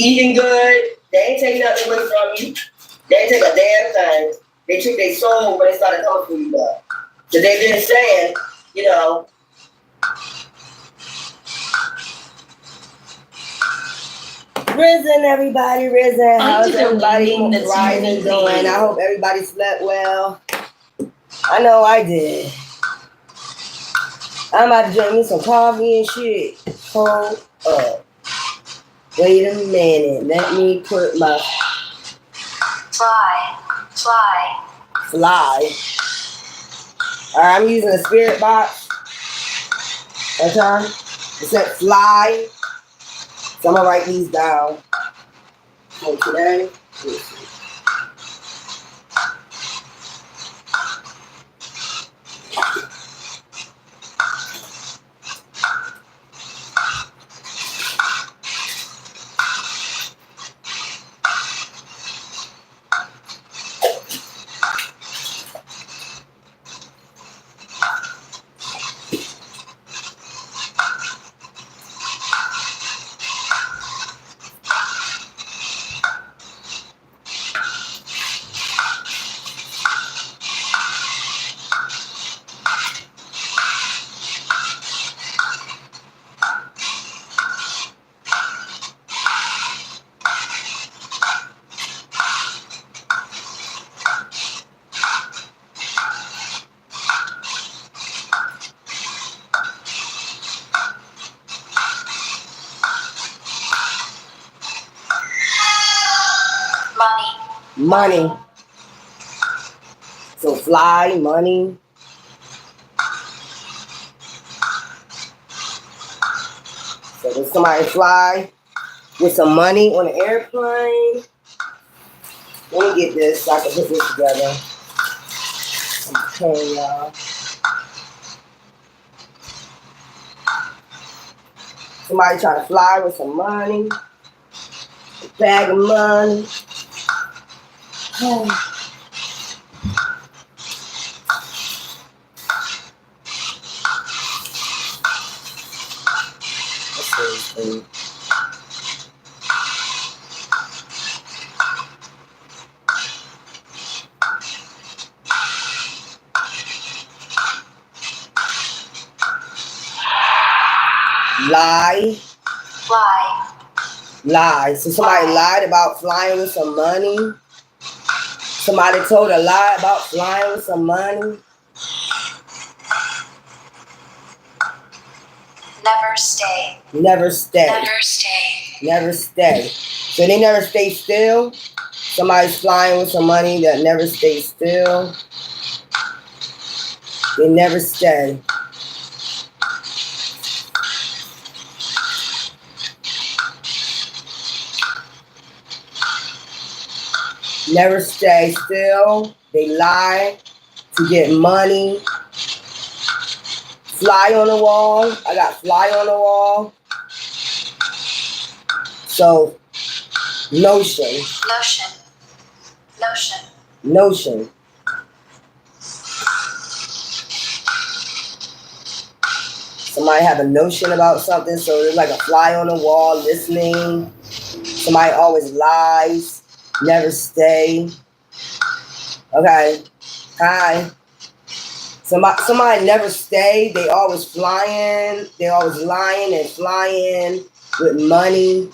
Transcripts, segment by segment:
eating good. They ain't taking nothing away from you. They ain't take a damn thing. They took their soul when they started coming for you, though. So they've been saying, you know, Risen, everybody, Risen. How's everybody rising doing? I hope everybody slept well. I know I did. I'm about to drink me some coffee and shit. Hold up. Wait a minute. Let me put my fly. Alright, I'm using a spirit box. Okay? It said fly. So I'm gonna write these down. So today, money. So fly, money. So when somebody fly with some money on an airplane, let me get this so I can put this together. Okay, y'all. Somebody trying to fly with some money, a bag of money. Lie. So somebody lied about flying with some money. Somebody told a lie about flying with some money. Never stay. So they never stay still. Somebody's flying with some money that never stays still. They never stay. Never stay still. They lie to get money. Fly on the wall. I got fly on the wall. So, notion. Somebody have a notion about something, so there's like a fly on the wall listening. Somebody always lies, never stay. Okay. Hi. Somebody never stay. They always flying. They always lying and flying with money.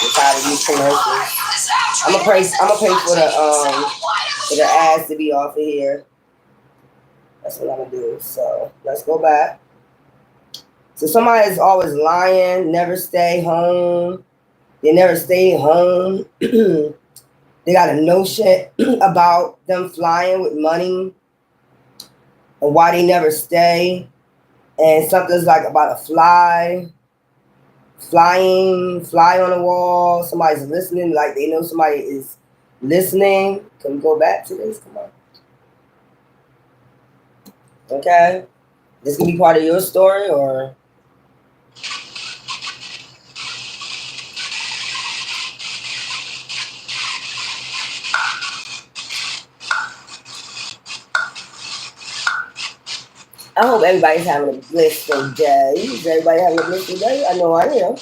I'm tired of these commercials. I'm gonna pay for the ads to be off of here. That's what I'm gonna do. So let's go back. So somebody is always lying, never stay home. They never stay home. They got a notion about them flying with money and why they never stay. And something's like about a fly on the wall. Somebody's listening, like they know somebody is listening. Can we go back to this? Come on. Okay. This can be part of your story or... I hope everybody's having a blissful day. Is everybody having a blissful day? I know I am.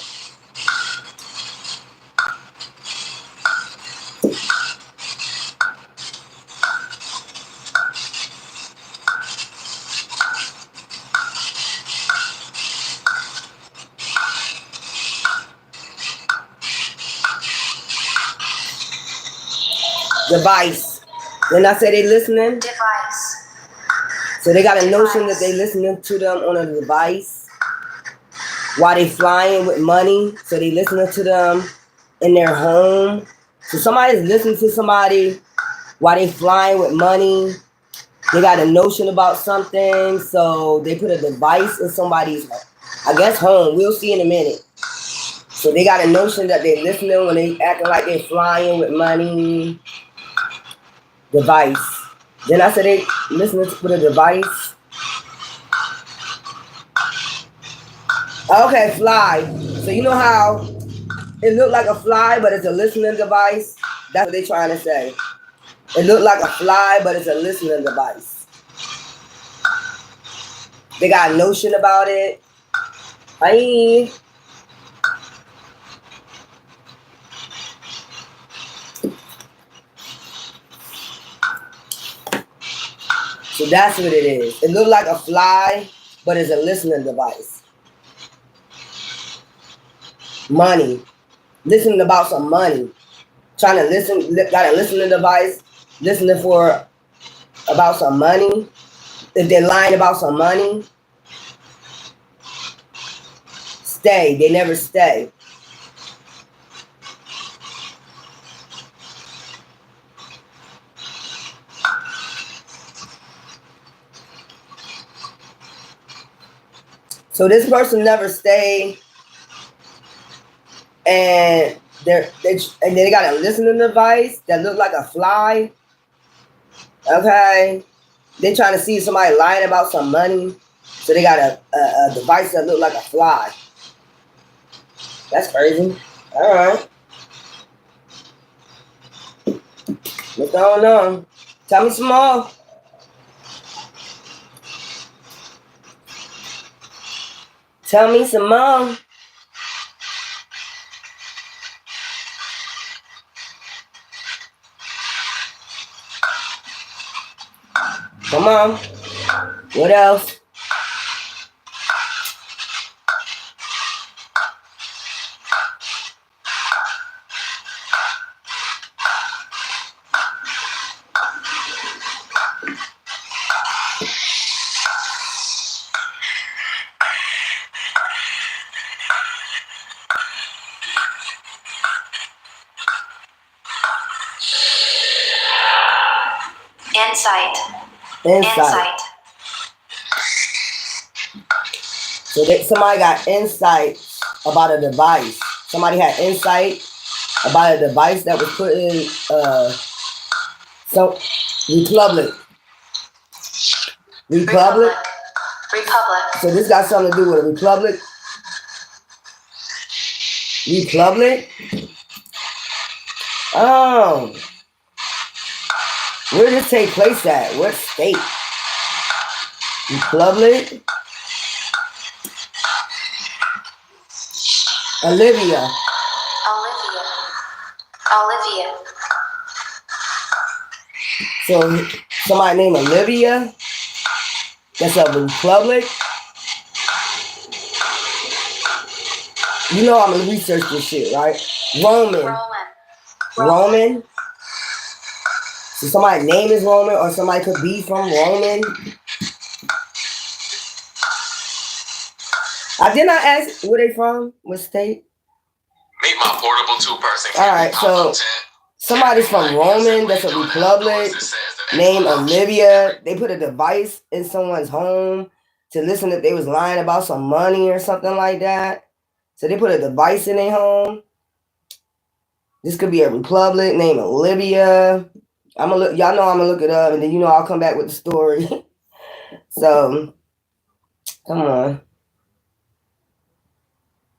Device. Then I say they listening. Device. So they got a notion that they listening to them on a device while they flying with money. So they listening to them in their home. So somebody's listening to somebody while they flying with money. They got a notion about something. So they put a device in somebody's, I guess, home. We'll see in a minute. So they got a notion that they're listening when they acting like they're flying with money. Device. Then I said they listening with a device. Okay, fly. So you know how it looked like a fly, but it's a listening device? That's what they're trying to say. It looked like a fly, but it's a listening device. They got a notion about it. Hi. So that's what it is. It looked like a fly, but it's a listening device. Money. Listening about some money. Trying to listen, got a listening device, listening for about some money. If they're lying about some money, stay. They never stay. So this person never stayed, and they got a listening device that looked like a fly. Okay, they trying to see if somebody lying about some money, so they got a device that looked like a fly. That's crazy. All right, what's going on? Tell me some more. Tell me some more. Come on. What else? Insight. So somebody got insight about a device. Somebody had insight about a device that was put in some Republic. So this got something to do with a Republic. Republic? Oh. Where did this take place at? What state? Republic? Olivia. So somebody named Olivia? That's a Republic? You know I'm gonna research this shit, right? Roman? So somebody's name is Roman, or somebody could be from Roman. I did not ask where they from, what state. Meet my portable two-person. All right, so somebody's from Roman. That's a Republic. Named Olivia. They put a device in someone's home to listen if they was lying about some money or something like that. So they put a device in their home. This could be a Republic named Olivia. I'm gonna look. Y'all know I'm gonna look it up, and then you know I'll come back with the story. So, come on. At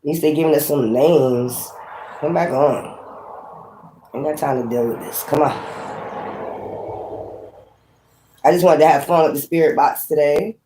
least they giving us some names. Come back on. Ain't got time to deal with this. Come on. I just wanted to have fun with the spirit box today.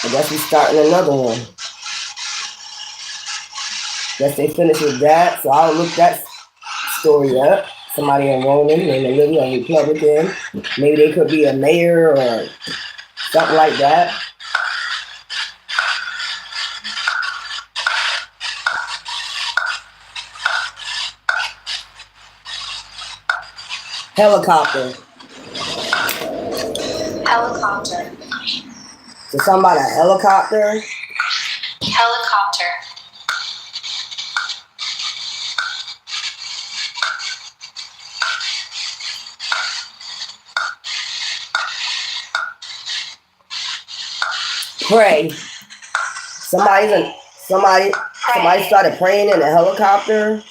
I guess we're starting another one. Guess they finished with that, so I'll look that story up. Somebody in Roman and Olivia, a Republican. Maybe they could be a mayor or something like that. Helicopter. Helicopter. So something about a helicopter? Helicopter. Pray. Somebody started praying in a helicopter.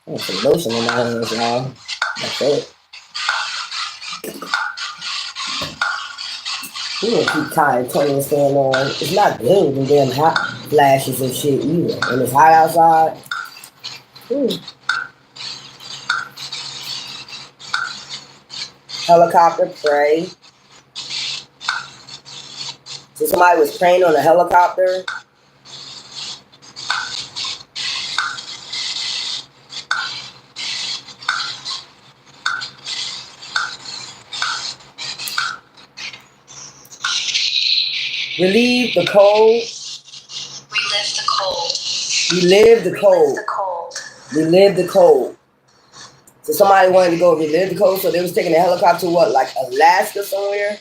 I have some lotion in my hands, y'all. That's it. You don't keep tired turning this fan on. It's not good with them damn hot flashes and shit either. And it's hot outside. Helicopter pray. So somebody was praying on a helicopter. Relieve the cold. We live the cold. We live the cold. The cold. We live the cold. So somebody wanted to go relive the cold, so they was taking a helicopter to what, like Alaska somewhere?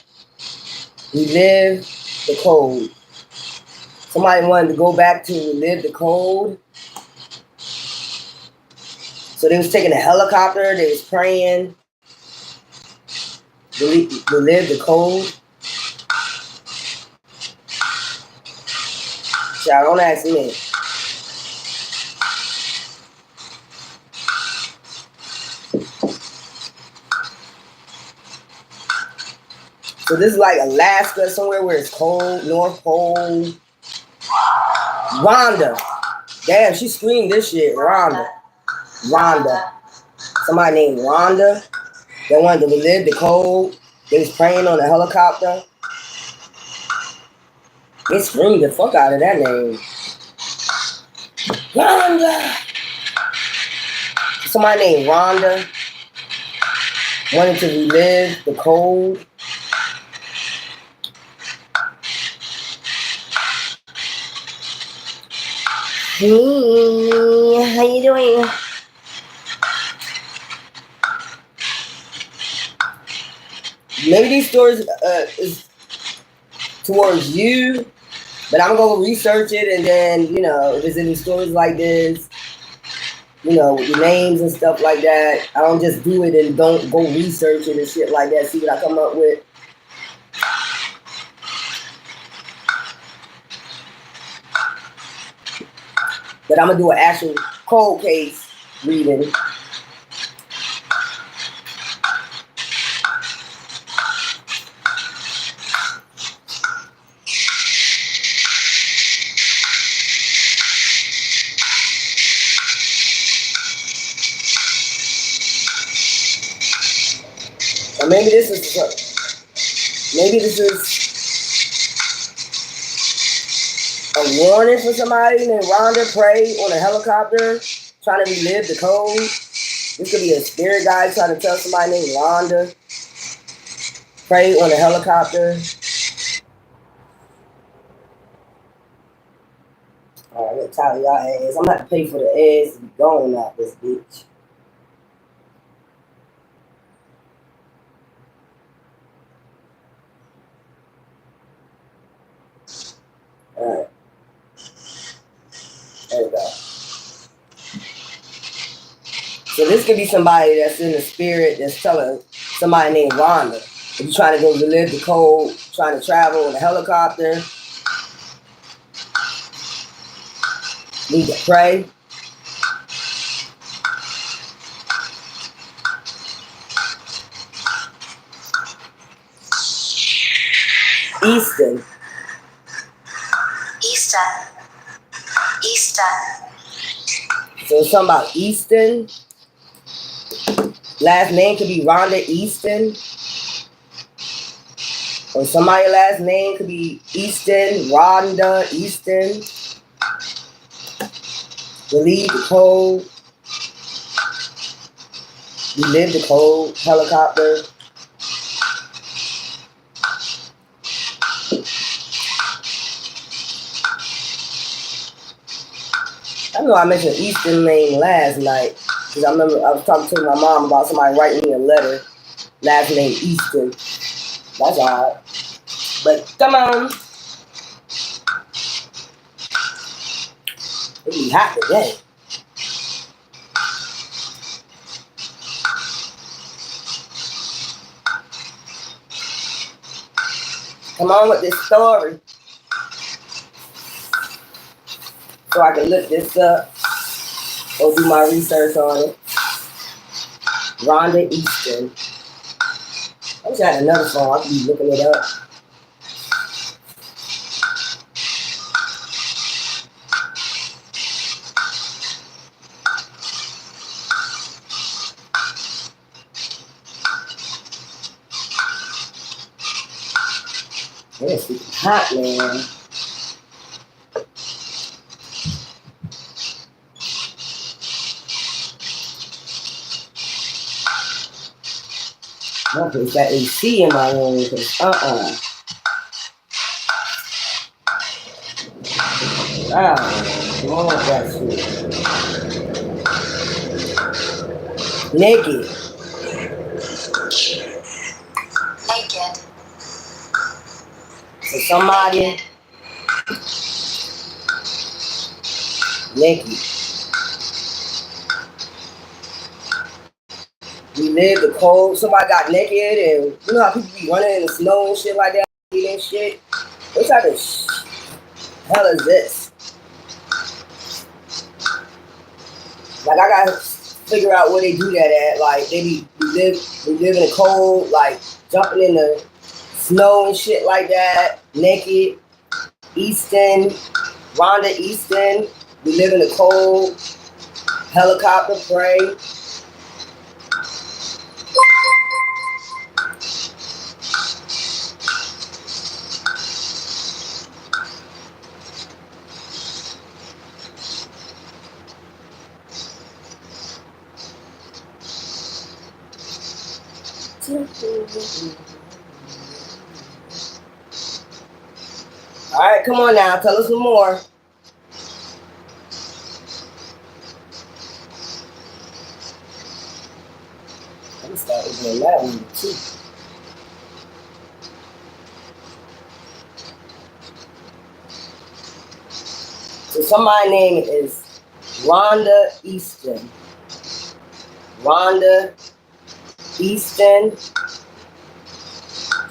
We live the cold. Somebody wanted to go back to relive the cold. So they was taking a helicopter, they was praying. Relive the cold. Y'all don't ask me. So this is like Alaska, somewhere where it's cold, North Pole. Rhonda. Damn, she screamed this shit. Rhonda. Somebody named Rhonda. They wanted to relive the cold. They was praying on a helicopter. They screamed the fuck out of that name. Rhonda. Somebody named Rhonda wanted to relive the cold. Hey, how you doing? Maybe these stories is towards you, but I'm gonna research it, and then if there's any stories like this, with the names and stuff like that, I don't just do it and don't go research it and shit like that. See what I come up with. But I'm gonna do an actual cold case reading. Or maybe this is a warning for somebody named Rhonda. Pray on a helicopter, trying to relive the cold. This could be a spirit guide trying to tell somebody named Rhonda. Pray on a helicopter. Alright, I'm gonna tell y'all ass. I'm gonna have to pay for the ass to be going out this bitch. Alright. There we go. So this could be somebody that's in the spirit that's telling somebody named Rhonda. If you're trying to go relive the cold, trying to travel in a helicopter, need to pray. Easton. Easton. Easton. So it's something about Easton. Last name could be Rhonda Easton. Or somebody's last name could be Easton, Rhonda Easton. Relieve the cold. Relive the cold. Helicopter. I know I mentioned Easton name last night. Because I remember I was talking to my mom about somebody writing me a letter. Last name Easton. That's odd. But come on. It be hot today. Come on with this story. So I can look this up or do my research on it. Rhonda Easton. I wish I had another phone. I could be looking it up. It's hot, man. I'm gonna put that AC in my room because Wow, come on with that shit. Naked. Naked. So somebody naked. We lived the cold. Somebody got naked, and you know how people be running in the snow and shit like that, eating shit. What type of hell is this? Like I gotta figure out where they do that at. Like we live in the cold, like jumping in the snow and shit like that, naked. Easton, Rhonda Easton. We live in the cold. Helicopter pray. All right, come on now. Tell us some more. I'm starting to get that one too. So somebody's name is Rhonda Easton. Rhonda Easton.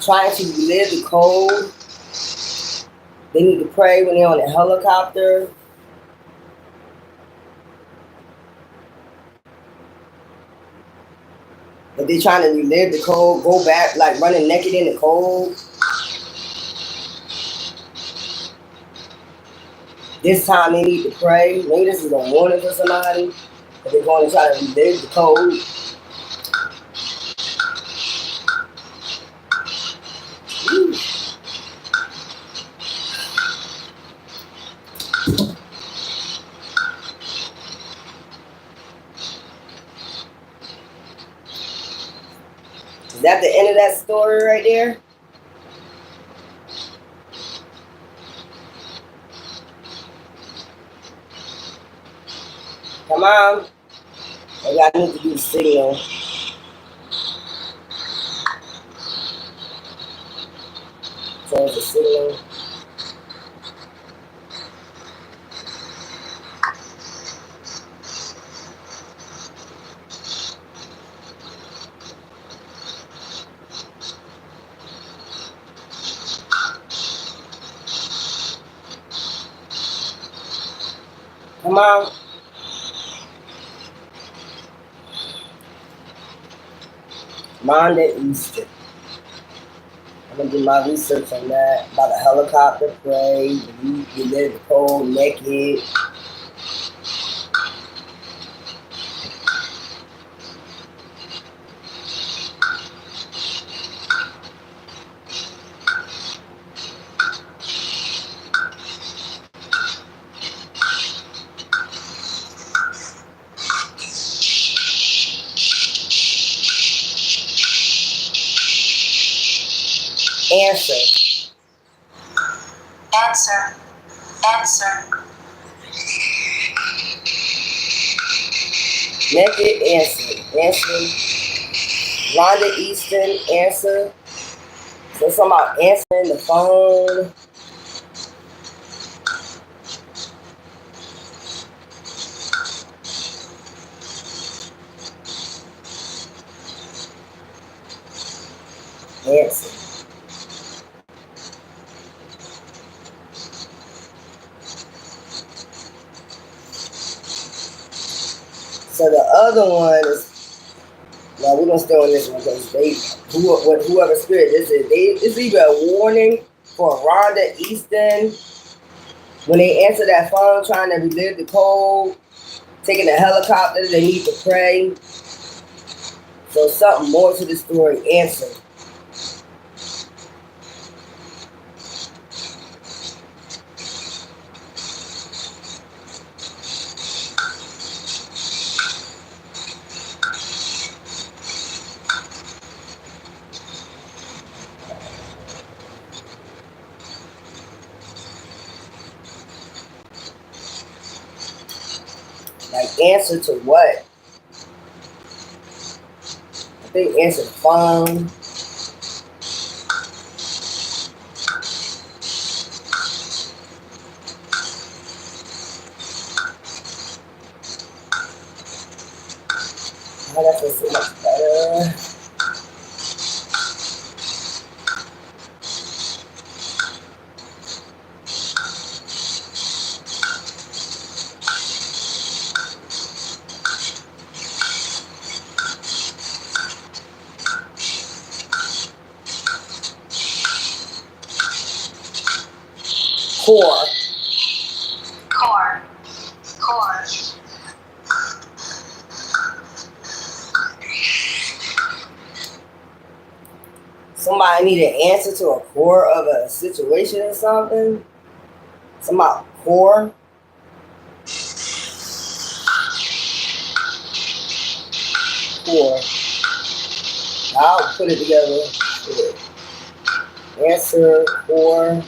Trying to relive the cold. They need to pray when they're on a helicopter. But they're trying to relive the cold, go back, like running naked in the cold. This time they need to pray. Maybe this is a warning for somebody. But they're going to try to relive the cold. Woo. Is that the end of that story right there? Come on. Maybe I need to do the signal. Change the signal. Come on. Rhonda Easton. gonna do my research on that. About a helicopter play, you live cold, naked. Answer. Answer. Answer. Naked, answer. Answer. Rhonda Easton, answer. So something about answering the phone. Answer. So the other one is, well, we're gonna stay on this one because whoever spirit this is, it's either a warning for Rhonda Easton when they answer that phone trying to relive the cold, taking a helicopter, they need to pray. So something more to the story. Answer. Like answer to what? I think answer the phone. Oh, that feels so much better. Core. Core. Core. Somebody need an answer to a core of a situation or something. Somebody core. Core. I'll put it together. Answer core.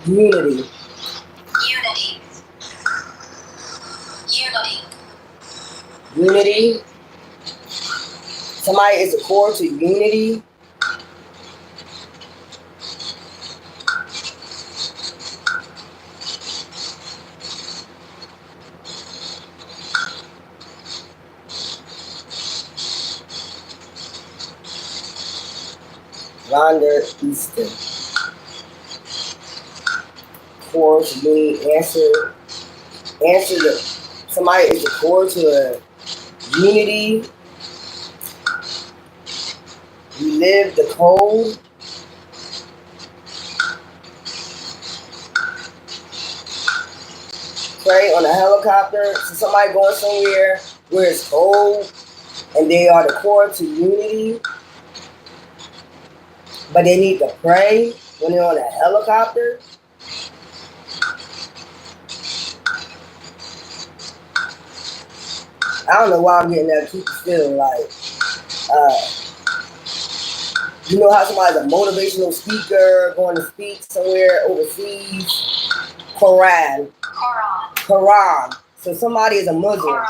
Unity. Unity. Unity. Unity. Somebody is a core to unity. Rhonda Easton. Core to me. Answer. Answer the. Somebody is a core to a unity. Relive the cold. Pray on a helicopter. So somebody going somewhere where it's cold and they are the core to unity, but they need to pray when they're on a helicopter. I don't know why I'm getting that. Keep feeling like, you know how somebody's a motivational speaker going to speak somewhere overseas? Quran. Quran. Quran. So somebody is a Muslim.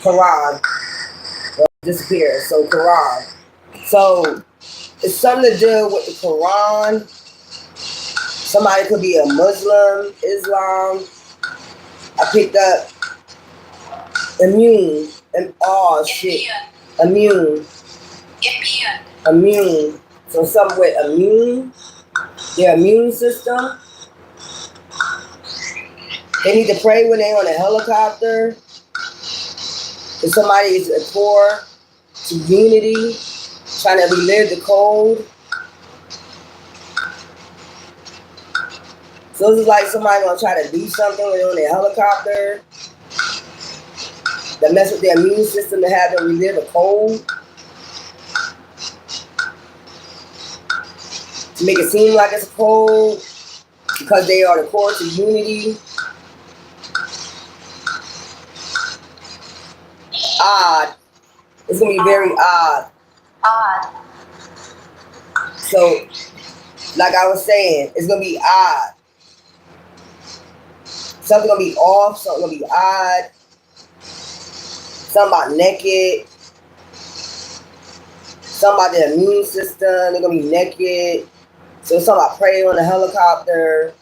Quran. Disappear. So Quran. So it's something to do with the Quran. Somebody could be a Muslim, Islam. I picked up immune and oh shit. Immune. Immune. So something with immune. Their immune system. They need to pray when they're on a helicopter. If somebody is a core to unity, trying to relive the code. So this is like somebody gonna try to do something when they're on a helicopter that mess with their immune system to have them relive a cold. To make it seem like it's a cold because they are the core to unity. Odd. It's gonna be very odd. Odd. So, like I was saying, it's gonna be odd. Something gonna be off, something gonna be odd. Something about naked. Something about their immune system, they're gonna be naked. So it's something about praying on a helicopter.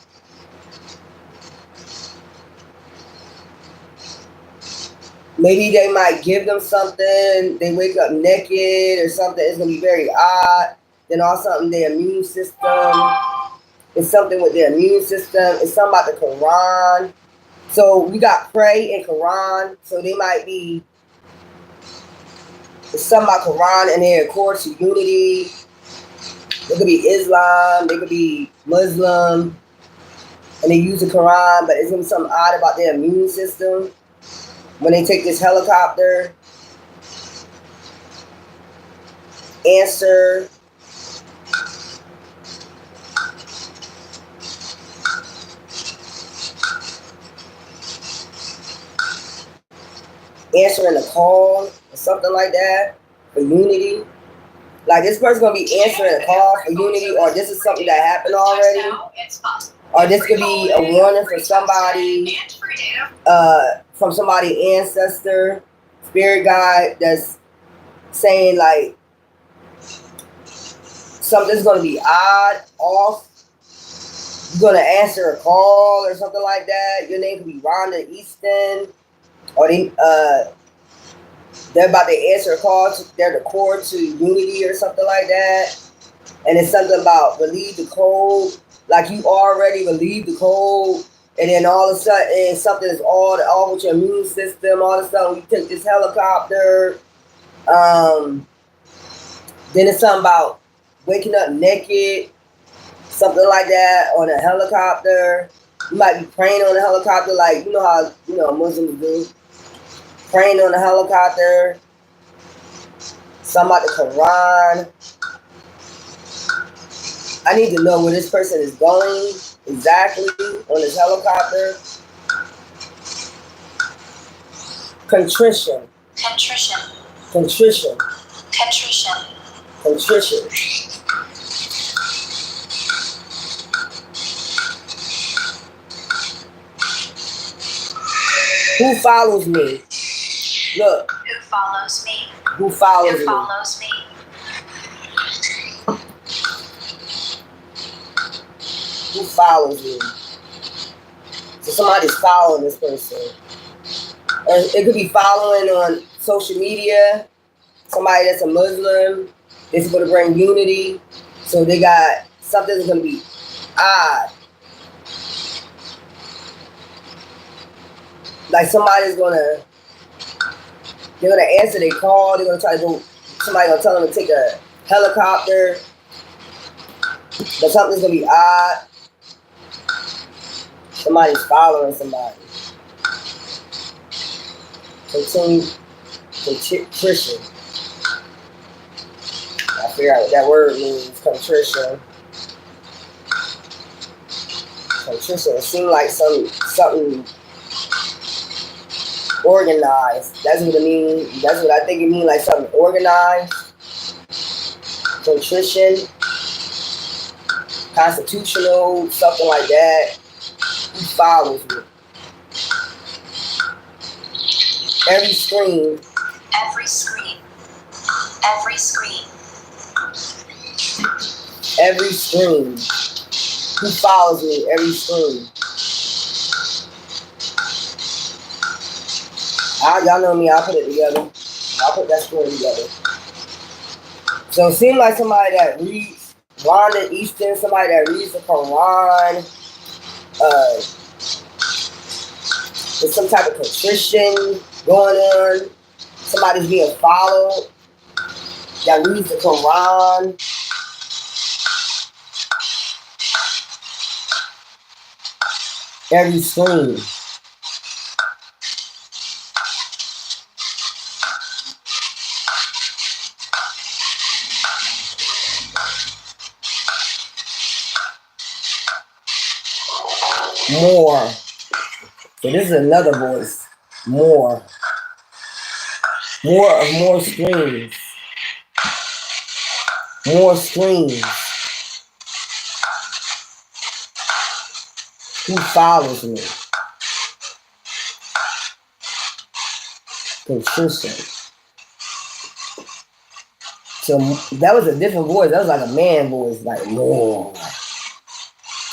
Maybe they might give them something, they wake up naked or something. It's gonna be very odd. Then all of a sudden their immune system, it's something with their immune system. It's something about the Quran. So we got pray and Quran. So they might be, it's something about Quran and their core to unity. They could be Islam, they could be Muslim, and they use the Quran, but it's gonna be something odd about their immune system. When they take this helicopter, answer. Answering the call or something like that for unity. Like this person's gonna be answering a call for unity, or this is something that happened already. Or this could be a warning for somebody, from somebody's ancestor, spirit guide that's saying like something's gonna be odd, off. You're gonna answer a call or something like that. Your name could be Rhonda Easton, or they're about to answer a call. They're the core to unity or something like that. And it's something about relieve the code. Like you already relieved the code, and then all of a sudden something is all with your immune system. All of a sudden you take this helicopter. Then it's something about waking up naked, something like that on a helicopter. You might be praying on a helicopter, like you know how Muslims do. Praying on a helicopter. Something about the Quran. I need to know where this person is going exactly on this helicopter. Contrition. Contrition. Contrition. Contrition. Contrition. Who follows me? Look. Who follows me? Who follows Who me? follows me? Who follows me? So somebody's following this person. Or it could be following on social media. Somebody that's a Muslim. It's going to bring unity. So they got something that's going to be odd. Like somebody's they're gonna answer their call. They're gonna try to go. Somebody gonna tell them to take a helicopter, but something's gonna be odd. Somebody's following somebody. Contrition. I figure out what that word means. Contrition. Contrition. It seems like something organized. That's what it means. That's what I think it means, like something organized. Contrition. Constitutional, something like that. Who follows me? Every screen. Every screen. Every screen. Every screen. Who follows me? Every screen. Y'all know me, I'll put it together. I'll put that story together. So it seems like somebody that reads Rhonda Easton, somebody that reads the Quran, There's some type of contrition going on. Somebody's being followed that reads the Quran. Every screen. More. So this is another voice. More. More screens. More screens. Who follows me? Contrition. So that was a different voice. That was like a man voice, like more.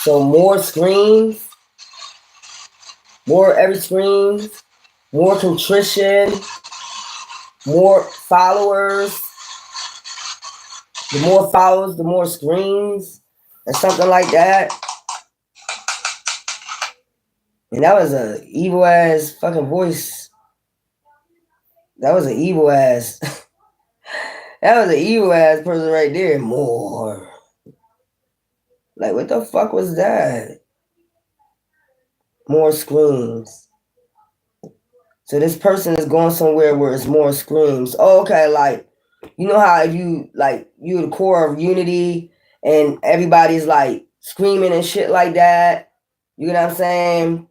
So more screens, more every screen, more contrition, more followers. The more followers, the more screens, or something like that. And that was a evil ass fucking voice. That was an evil ass. That was an evil ass person right there. More. Like, what the fuck was that? More screens. So this person is going somewhere where it's more screams. Oh, okay, like, you know how you, like, you're the core of unity and everybody's, like, screaming and shit like that. You know what I'm saying?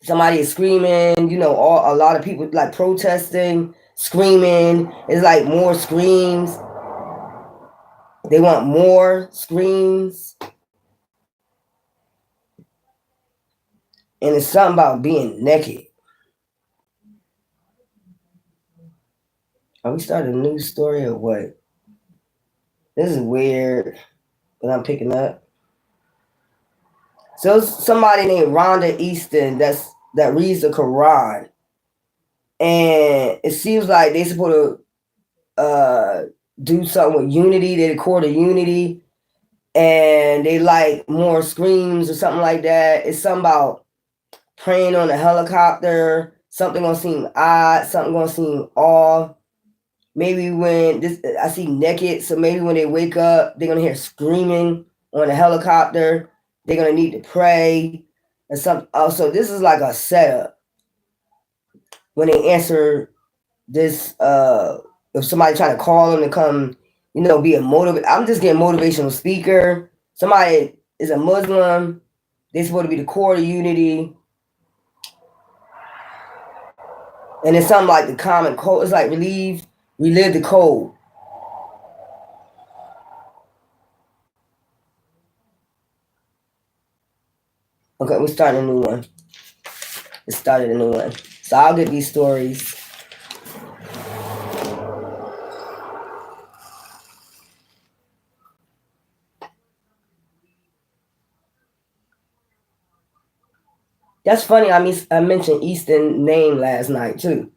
Somebody is screaming, you know, a lot of people, like, protesting, screaming. It's, like, more screams. They want more screams. And it's something about being naked. Are we starting a new story or what? This is weird that I'm picking up. So it's somebody named Rhonda Easton that reads the Quran. And it seems like they're supposed to do something with unity. They record a unity. And they like more screams or something like that. It's something about praying on a helicopter. Something gonna seem odd. Something gonna seem off. Maybe when this, I see naked, so maybe when they wake up, they're gonna hear screaming on a helicopter. They're gonna need to pray and some. Also, this is like a setup. When they answer this, if somebody trying to call them to come, you know, be a motivate. I'm just getting motivational speaker. Somebody is a Muslim. They're supposed to be the core of unity. And it's something like the common code. It's like relive the code. Okay, we're starting a new one. It started a new one. So I'll get these stories. That's funny. I mean, I mentioned Easton name last night too.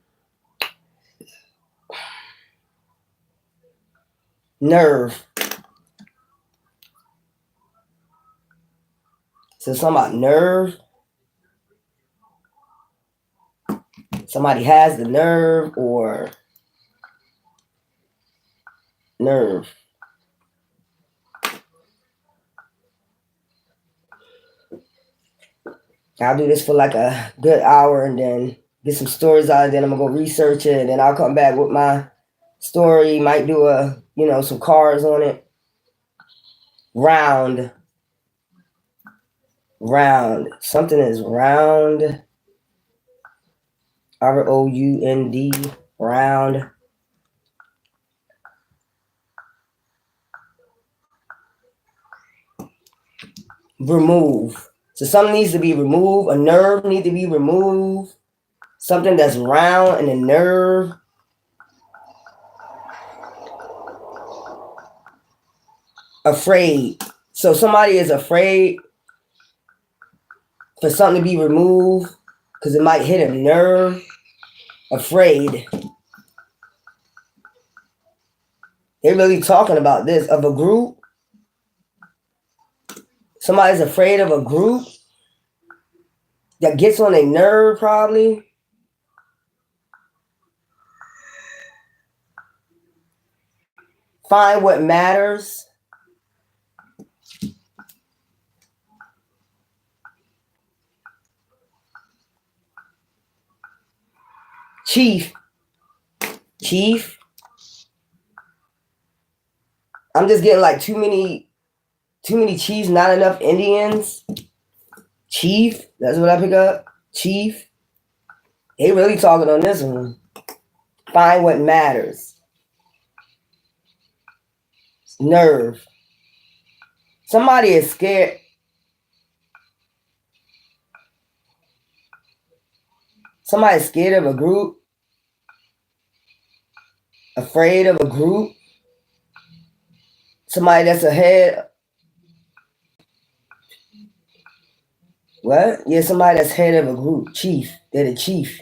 Nerve. So something about nerve. Somebody has the nerve or nerve. I'll do this for like a good hour and then get some stories out of it. Then I'm gonna go research it and then I'll come back with my story. Might do some cards on it. Round. Something is round. ROUND. Round. Remove. So something needs to be removed. A nerve needs to be removed. Something that's round and a nerve. Afraid. So somebody is afraid for something to be removed because it might hit a nerve. Afraid. They're really talking about this of a group. Somebody's afraid of a group. that gets on a nerve, probably. Find what matters. Chief. I'm just getting like too many chiefs, not enough Indians. Chief, that's what I pick up. Chief. They really talking on this one. Find what matters. Nerve. Somebody is scared. Somebody's scared of a group. Afraid of a group. Somebody that's ahead. What? Yeah, somebody that's head of a group. Chief. They're the chief.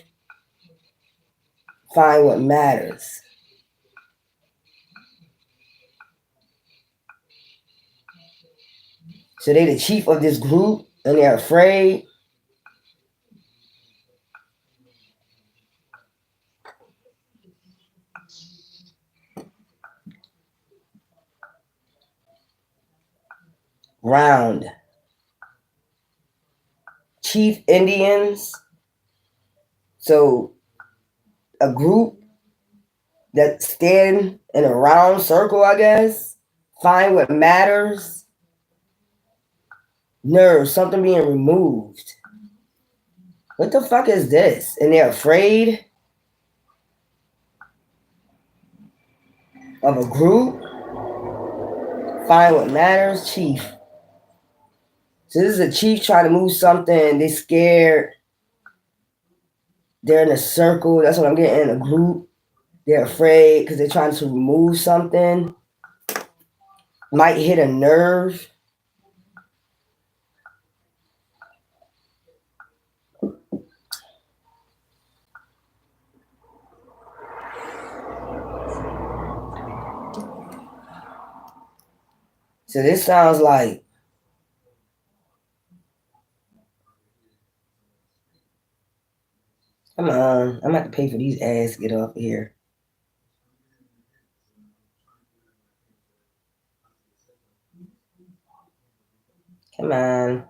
Find what matters. So they're the chief of this group and they're afraid. Round. Chief Indians. So a group that stand in a round circle, I guess. Find what matters. Nerve, something being removed. What the fuck is this? And they're afraid of a group. Find what matters, chief. So this is a chief trying to move something. They scared. They're in a circle. That's what I'm getting. In a group. They're afraid because they're trying to remove something. Might hit a nerve. So this sounds like come on. I'm gonna have to pay for these ads to get off of here. Come on.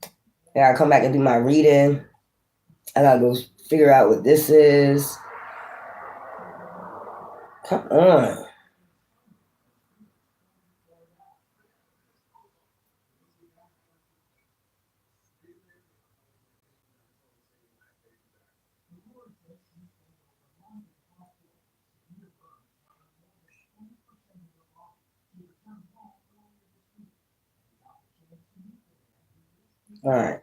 I gotta come back and do my reading. I gotta go figure out what this is. Come on. All right.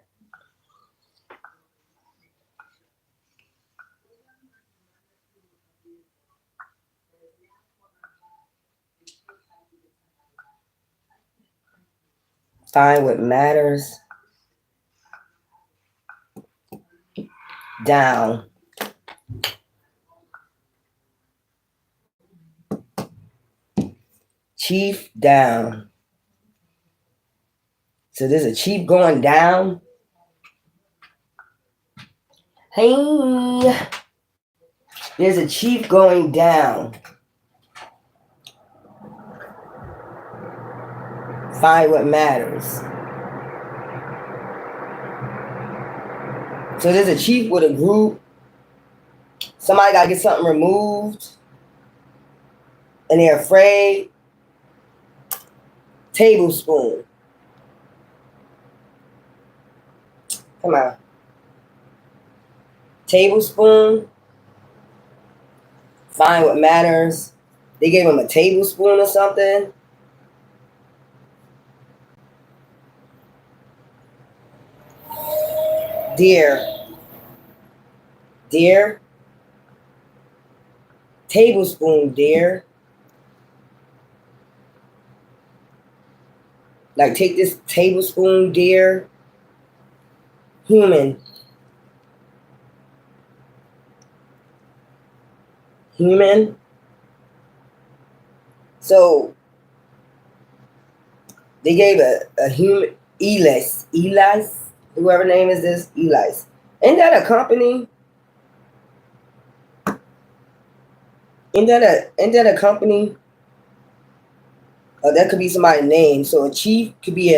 Find what matters. Down. Chief down. So there's a chief going down. Hey. There's a chief going down. Find what matters. So there's a chief with a group. Somebody got to get something removed. And they're afraid. Tablespoon. Come on. Tablespoon. Find what matters. They gave him a tablespoon or something. Dear. Tablespoon, dear. Like, take this tablespoon, dear. Human. So, they gave a human, Elias. Whoever name is this, Eli's. Ain't that a company? Ain't that a company? That could be somebody's name. So a chief could be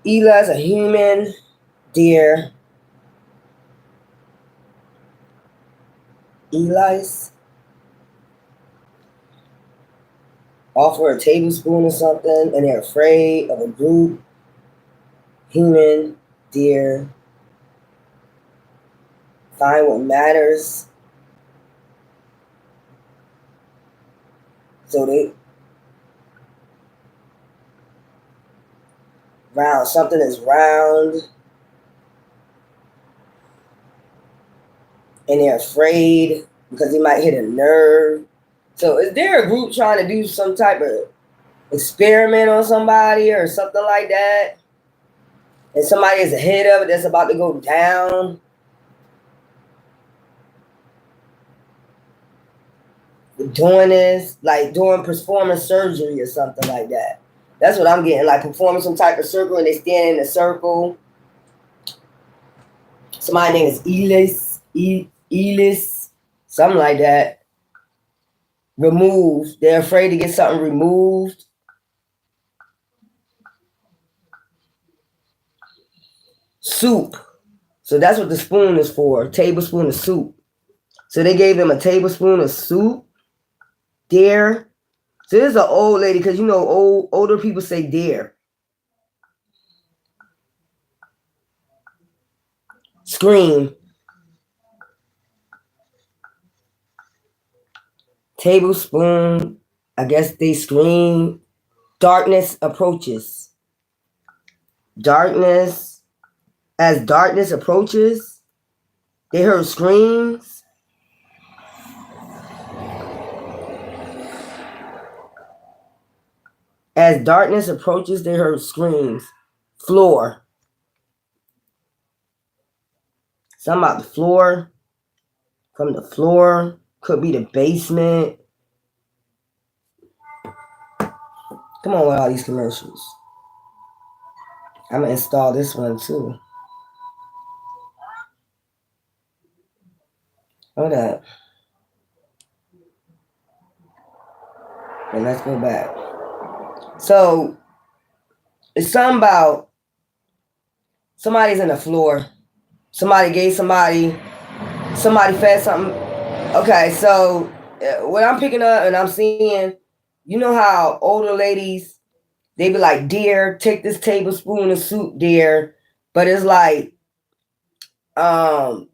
Eli's a human, dear. Eli's. Offer a tablespoon or something, and they're afraid of a group. Human, dear. Find what matters. So they round. Something is round. And they're afraid because they might hit a nerve. So is there a group trying to do some type of experiment on somebody or something like that? And somebody is ahead of it that's about to go down? Doing this, like doing performing surgery or something like that. That's what I'm getting, like performing some type of circle and they stand in a circle. Somebody's name is Elis, something like that. Removed. They're afraid to get something removed. Soup. So that's what the spoon is for. A tablespoon of soup. So they gave them a tablespoon of soup. Dear. So this is an old lady, because you know older people say dear. Scream. Tablespoon. I guess they scream. Darkness approaches. Darkness. As darkness approaches, they heard screams. As darkness approaches, they heard screams. Floor. Something about the floor. From the floor. Could be the basement. Come on with all these commercials. I'm going to install this one too. Hold up. And let's go back. So, it's something about somebody's in the floor. Somebody gave somebody fed something. Okay, so what I'm picking up and I'm seeing, you know how older ladies, they be like, dear, take this tablespoon of soup, dear. But it's like, so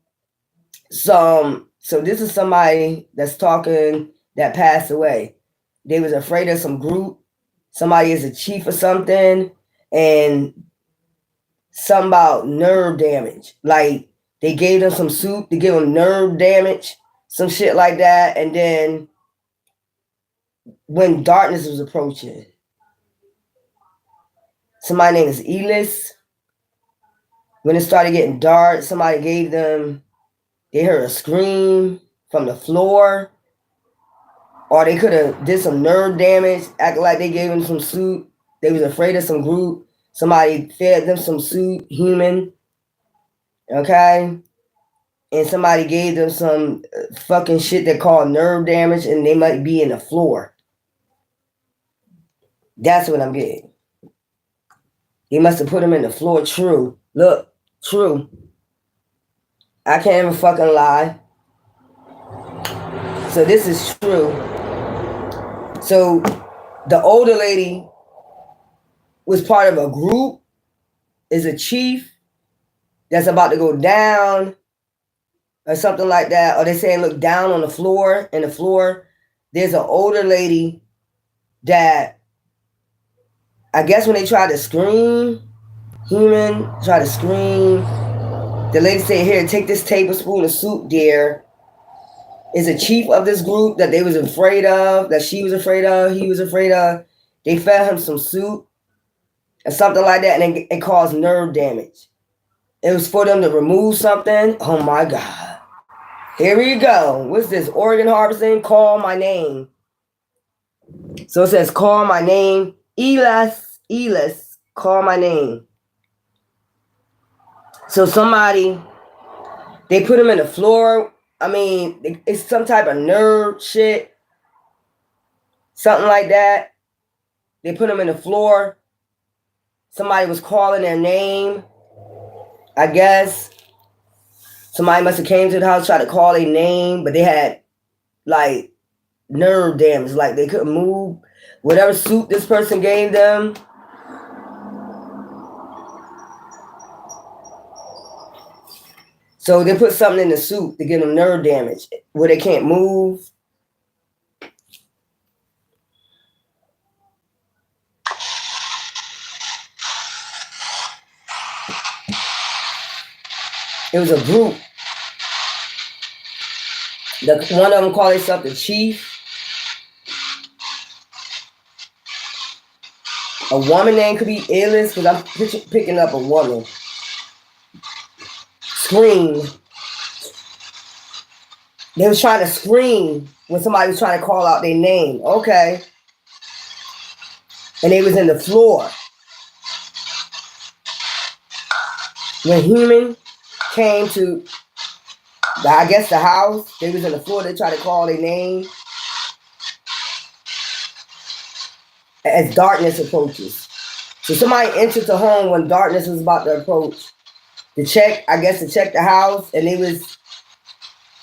this is somebody that's talking that passed away. They was afraid of some group. Somebody is a chief or something. And something about nerve damage. Like they gave them some soup to give them nerve damage. Some shit like that. And then when darkness was approaching, somebody named is Elis. When it started getting dark, somebody gave them, they heard a scream from the floor. Or they could have did some nerve damage, acting like they gave them some soup. They was afraid of some group. Somebody fed them some soup, human. Okay? And somebody gave them some fucking shit they call nerve damage, and they might be in the floor. That's what I'm getting. He must have put them in the floor. True. Look, true. I can't even fucking lie. So this is true. So the older lady was part of a group, is a chief that's about to go down or something like that. Or they saying look down on the floor. In the floor, there's an older lady that I guess when they try to scream, human, try to scream, the lady said, here, take this tablespoon of soup, dear. Is a chief of this group that they was afraid of, that she was afraid of, he was afraid of. They fed him some soup or something like that, and it caused nerve damage. It was for them to remove something. Oh my God. Here we go. What's this? Organ harvesting? Call my name. So it says, call my name. Elis, call my name. So somebody, they put him in the floor. I mean, it's some type of nerve shit, something like that. They put him in the floor. Somebody was calling their name, I guess. Somebody must have came to the house, tried to call their name, but they had like nerve damage, like they couldn't move. Whatever soup this person gave them, so they put something in the soup to give them nerve damage where they can't move. It was a group. One of them called themselves the chief. A woman name could be Illis, because I'm picking up a woman. Scream. They was trying to scream when somebody was trying to call out their name. Okay. And they was in the floor. When human came to, I guess, the house, they was in the floor. They tried to call their name. As darkness approaches. So somebody entered the home when darkness was about to approach. To check the house, and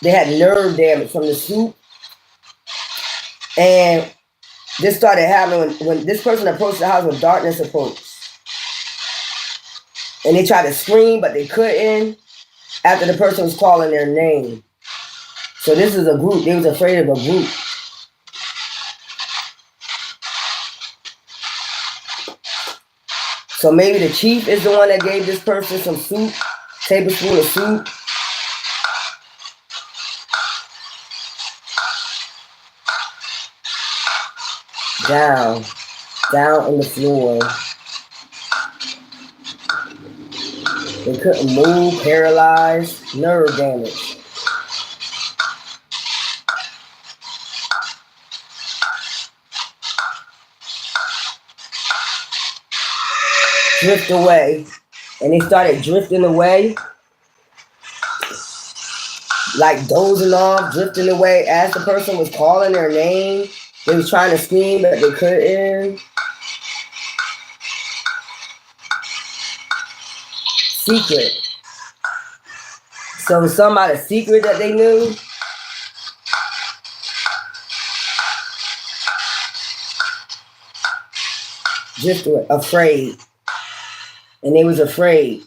they had nerve damage from the soup. And this started happening when this person approached the house when darkness approached. And they tried to scream, but they couldn't after the person was calling their name. So this is a group. They was afraid of a group. So maybe the chief is the one that gave this person some soup, tablespoon of soup. Down on the floor. They couldn't move, paralyzed, nerve damage. Drift away. And they started drifting away. Like dozing off, drifting away as the person was calling their name. They was trying to scream, but they couldn't. Secret. So was somebody secret that they knew? Just afraid. And they was afraid.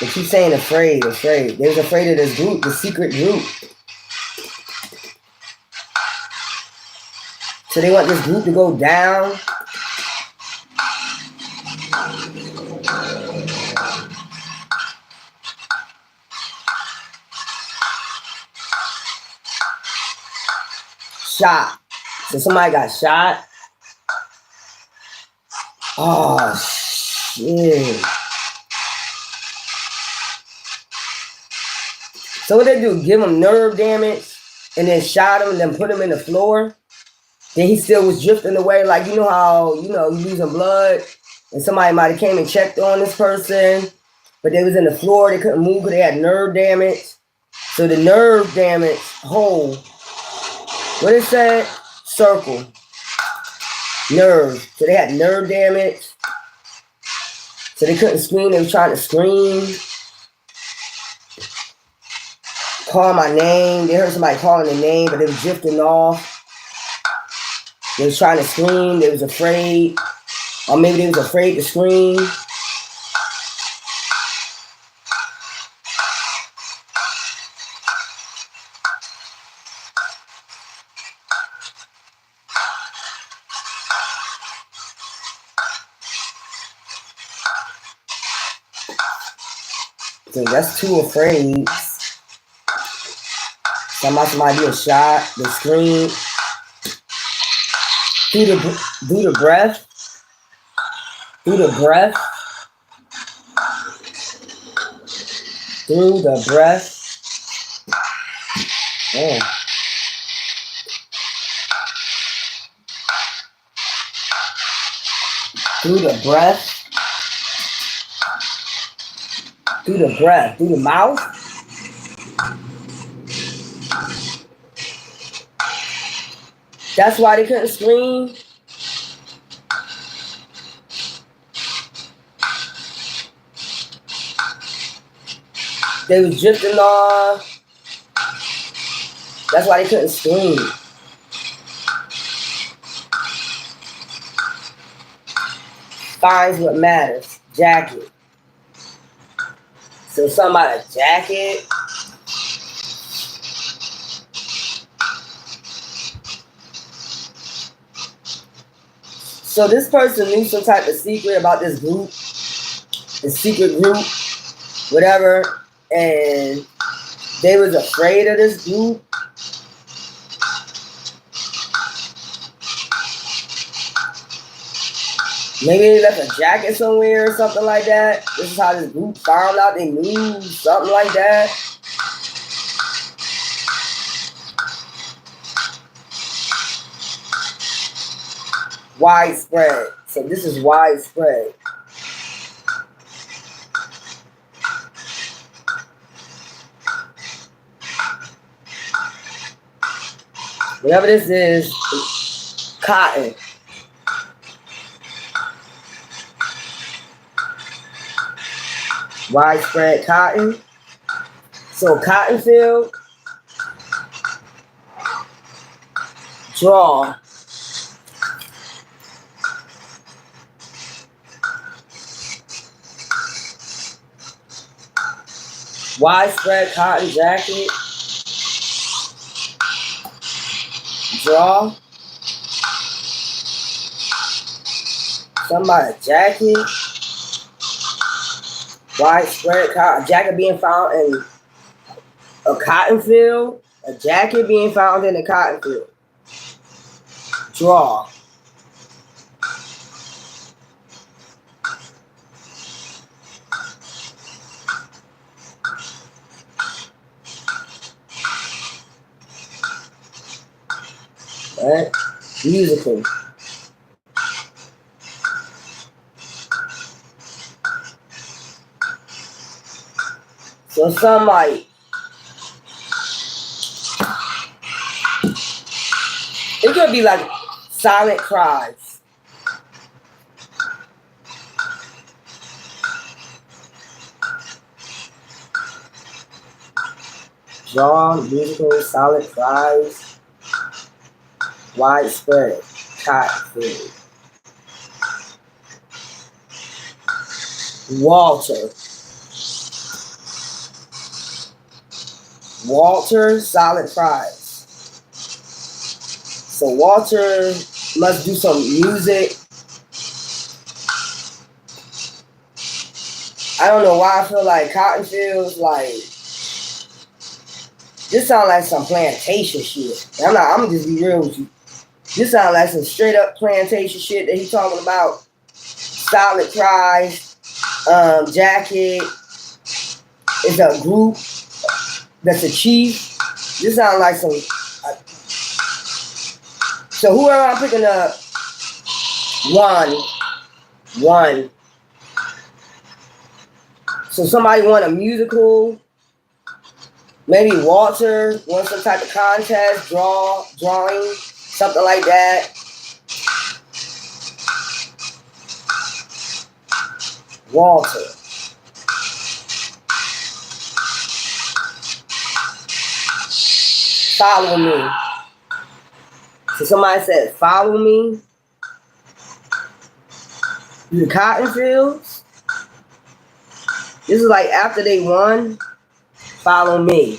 They keep saying afraid. They was afraid of this group, the secret group. So they want this group to go down. Shot. So somebody got shot. Oh, shit. So what they do, give him nerve damage and then shot him and then put him in the floor. Then he still was drifting away. Like, you know how, you losing blood and somebody might have came and checked on this person, but they was in the floor. They couldn't move because they had nerve damage. So the nerve damage hole, what it said? Circle. Nerve. So they had nerve damage. So they couldn't scream. They were trying to scream. Call my name. They heard somebody calling their name, but they was drifting off. They was trying to scream. They was afraid. Or maybe they was afraid to scream. So that's too afraid. Somebody being shot. They scream. Through the breath. Through the breath. Through the breath. Oh. through the breath. Through the breath. Through the mouth. That's why they couldn't scream. They was drifting off. That's why they couldn't scream. Finds what matters. Jacket. So something about a jacket. So this person knew some type of secret about this group. The secret group. Whatever. And they was afraid of this group. Maybe they left a jacket somewhere or something like that. This is how this group found out they knew, something like that. Widespread. So this is widespread. Whatever this is, cotton. Widespread cotton. So cotton field. Draw. Widespread cotton jacket. Draw. Somebody jacket. Widespread cotton jacket being found in a cotton field. A jacket being found in a cotton field. Draw. Right? Musical. So some like it could be like silent cries. Draw, musical, silent cries. Widespread, cotton field. Walter. Walter, silent cries. So Walter must do some music. I don't know why I feel like cotton fields like this sounds like some plantation shit. I'm gonna just be real with you. This sounds like some straight up plantation shit that he's talking about. Silent cries, jacket. It's a group that's a chief. This sounds like some. So whoever I'm picking up, one. So somebody won a musical. Maybe Walter won some type of contest, drawing. Something like that. Walter. Follow me. So somebody said, follow me. The cotton fields. This is like after they won. Follow me.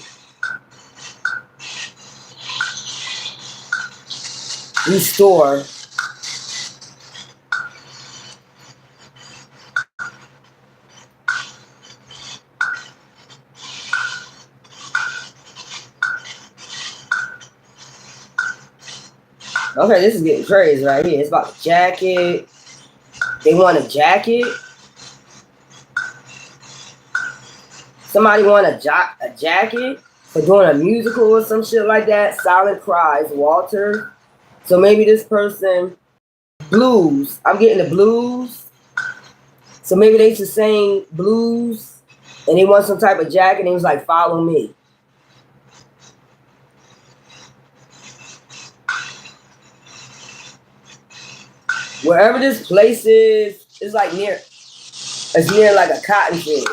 Restore. Okay, this is getting crazy right here. It's about the jacket. They want a jacket. Somebody want a jacket for doing a musical or some shit like that. Silent cries, Walter. So maybe this person, blues. I'm getting the blues. So maybe they used to sing blues and they want some type of jacket and he was like, follow me. Wherever this place is, it's like it's near like a cotton field.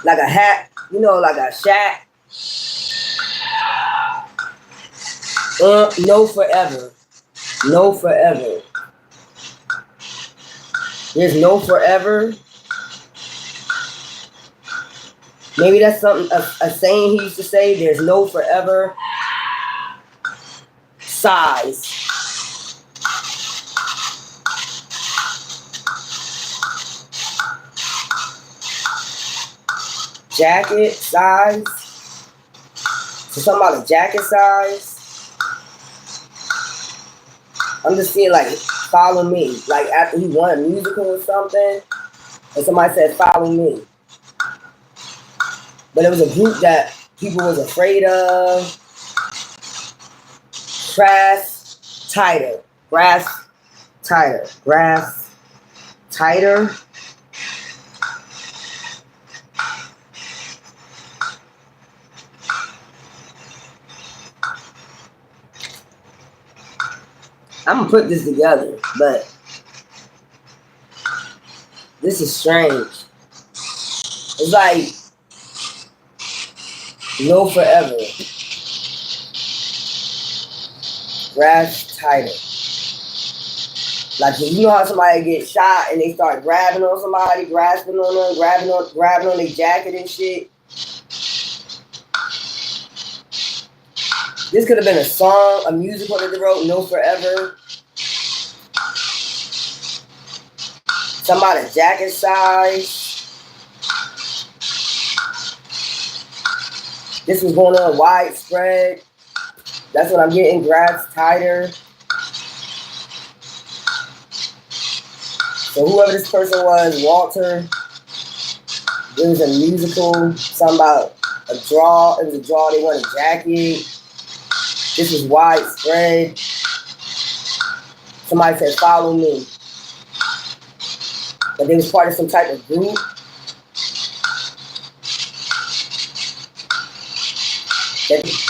Like a hat, you know, like a shack. No forever. No forever. There's no forever. Maybe that's something, a saying he used to say. There's no forever. Size. Jacket size. So something about a jacket size. I'm just seeing like, follow me. Like after he won a musical or something, and somebody said, follow me. But it was a group that people was afraid of. Grass tighter. Grass tighter. Grass tighter. I'm gonna put this together, but this is strange. It's like no forever. Grass tighter. Like you know how somebody gets shot and they start grabbing on somebody, grasping on them, grabbing on their jacket and shit. This could have been a song, a musical that they wrote, No Forever. Somebody's jacket size. This was going on widespread. That's what I'm getting, grass tighter. So whoever this person was, Walter, it was a musical, something about a draw. It was a draw, they want a jacket. This was widespread. Somebody said, follow me. But they was part of some type of group.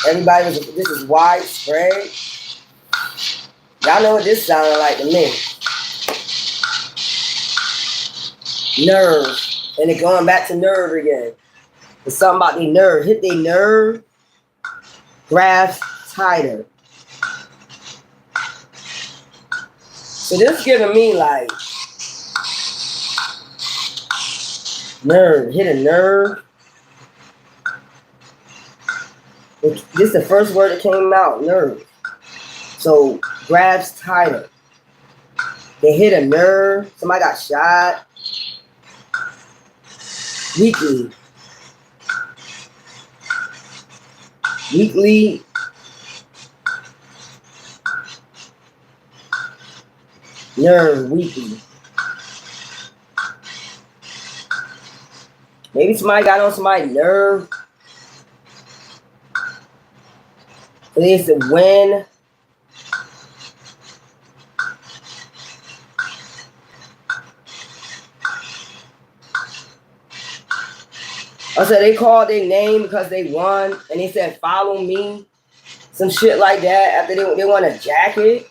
Everybody was, this is widespread. Y'all know what this sounded like to me. Nerve. And it going back to nerve again. It's something about the nerve. Hit their nerve. Grasp tighter. So this giving me like nerve. Hit a nerve. This is the first word that came out, nerve. So grabs tighter. They hit a nerve. Somebody got shot. Weekly. Weekly. Nerve, weekly. Maybe somebody got on somebody's nerve. They used to win. I said they called their name because they won, and they said, follow me. Some shit like that after they want a jacket.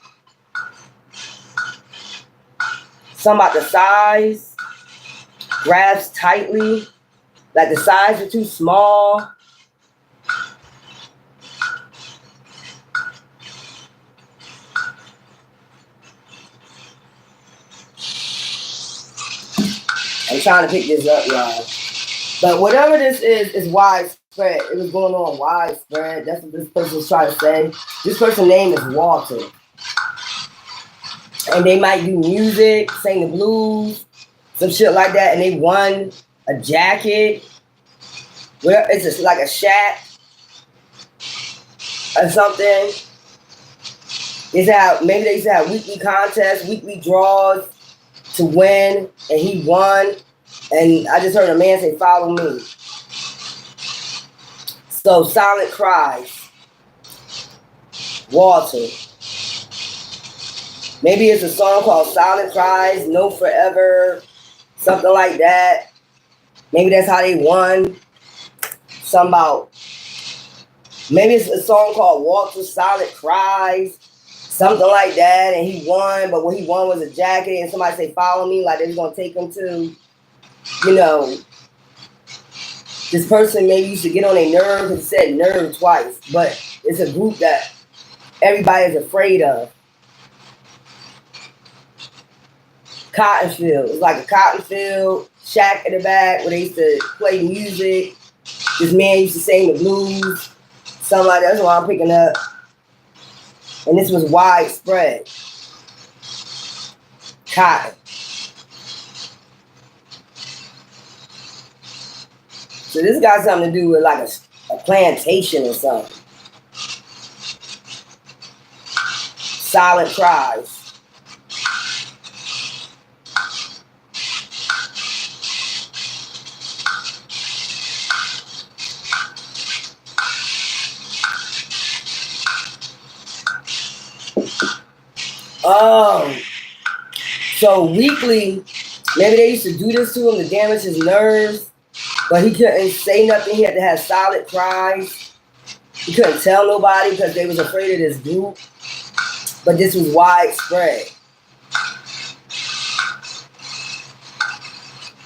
Something about the size. Grabs tightly. Like the size are too small. I'm trying to pick this up, y'all. But whatever this is widespread. It was going on widespread. That's what this person was trying to say. This person's name is Walter. And they might do music, sing the blues, some shit like that. And they won a jacket. Well, it's just like a shack or something. Maybe they used to have weekly contests, weekly draws to win, and he won. And I just heard a man say, follow me. So, silent cries. Walter. Maybe it's a song called Silent Cries, No Forever, something like that. Maybe that's how they won. Something about, maybe it's a song called Walk to Silent Cries, something like that, and he won, but what he won was a jacket, and somebody say, follow me, like they was going to take him to, you know, this person maybe used to get on their nerves and said nerve twice, but it's a group that everybody is afraid of. Cotton field. It's like a cotton field, shack in the back where they used to play music. This man used to sing the blues. Something like that. That's what I'm picking up. And this was widespread. Cotton. So this got something to do with like a plantation or something. Silent cries. So weekly, maybe they used to do this to him to damage his nerves, but he couldn't say nothing. He had to have silent cries. He couldn't tell nobody because they was afraid of this group. But this was widespread.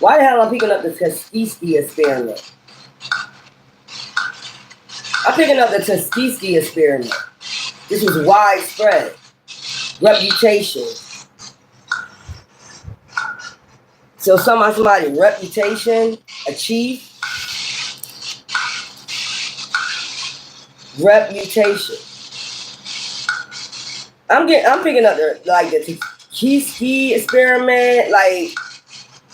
Why the hell am I picking up the Tuskegee experiment? I'm picking up the Tuskegee experiment. This was widespread. Reputation. So somebody's reputation, a chief, reputation. I'm picking up the Tuskegee experiment, like